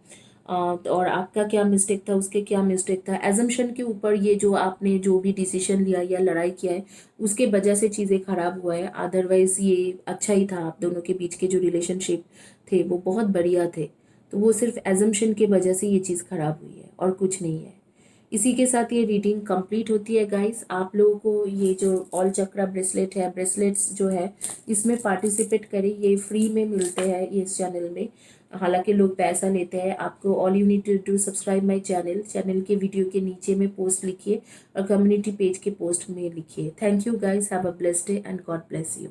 और आपका क्या मिस्टेक था, उसके क्या मिस्टेक था। एजम्पशन के ऊपर ये जो आपने जो भी डिसीजन लिया या लड़ाई किया है उसके वजह से चीज़ें ख़राब हुआ है, अदरवाइज़ ये अच्छा ही था। आप दोनों के बीच के जो रिलेशनशिप थे वो बहुत बढ़िया थे, तो वो सिर्फ एजम्पशन की वजह से ये चीज़ ख़राब हुई है और कुछ नहीं है। इसी के साथ ये रीडिंग कंप्लीट होती है गाइस। आप लोगों को ये जो ऑल चक्रा ब्रेसलेट है, ब्रेसलेट्स जो है इसमें पार्टिसिपेट करें, ये फ्री में मिलते हैं इस चैनल में, हालांकि लोग पैसा लेते हैं। आपको all you need to do subscribe my channel के वीडियो के नीचे में पोस्ट लिखिए और कम्युनिटी पेज के पोस्ट में लिखिए। Thank you guys, have a blessed day and God bless you.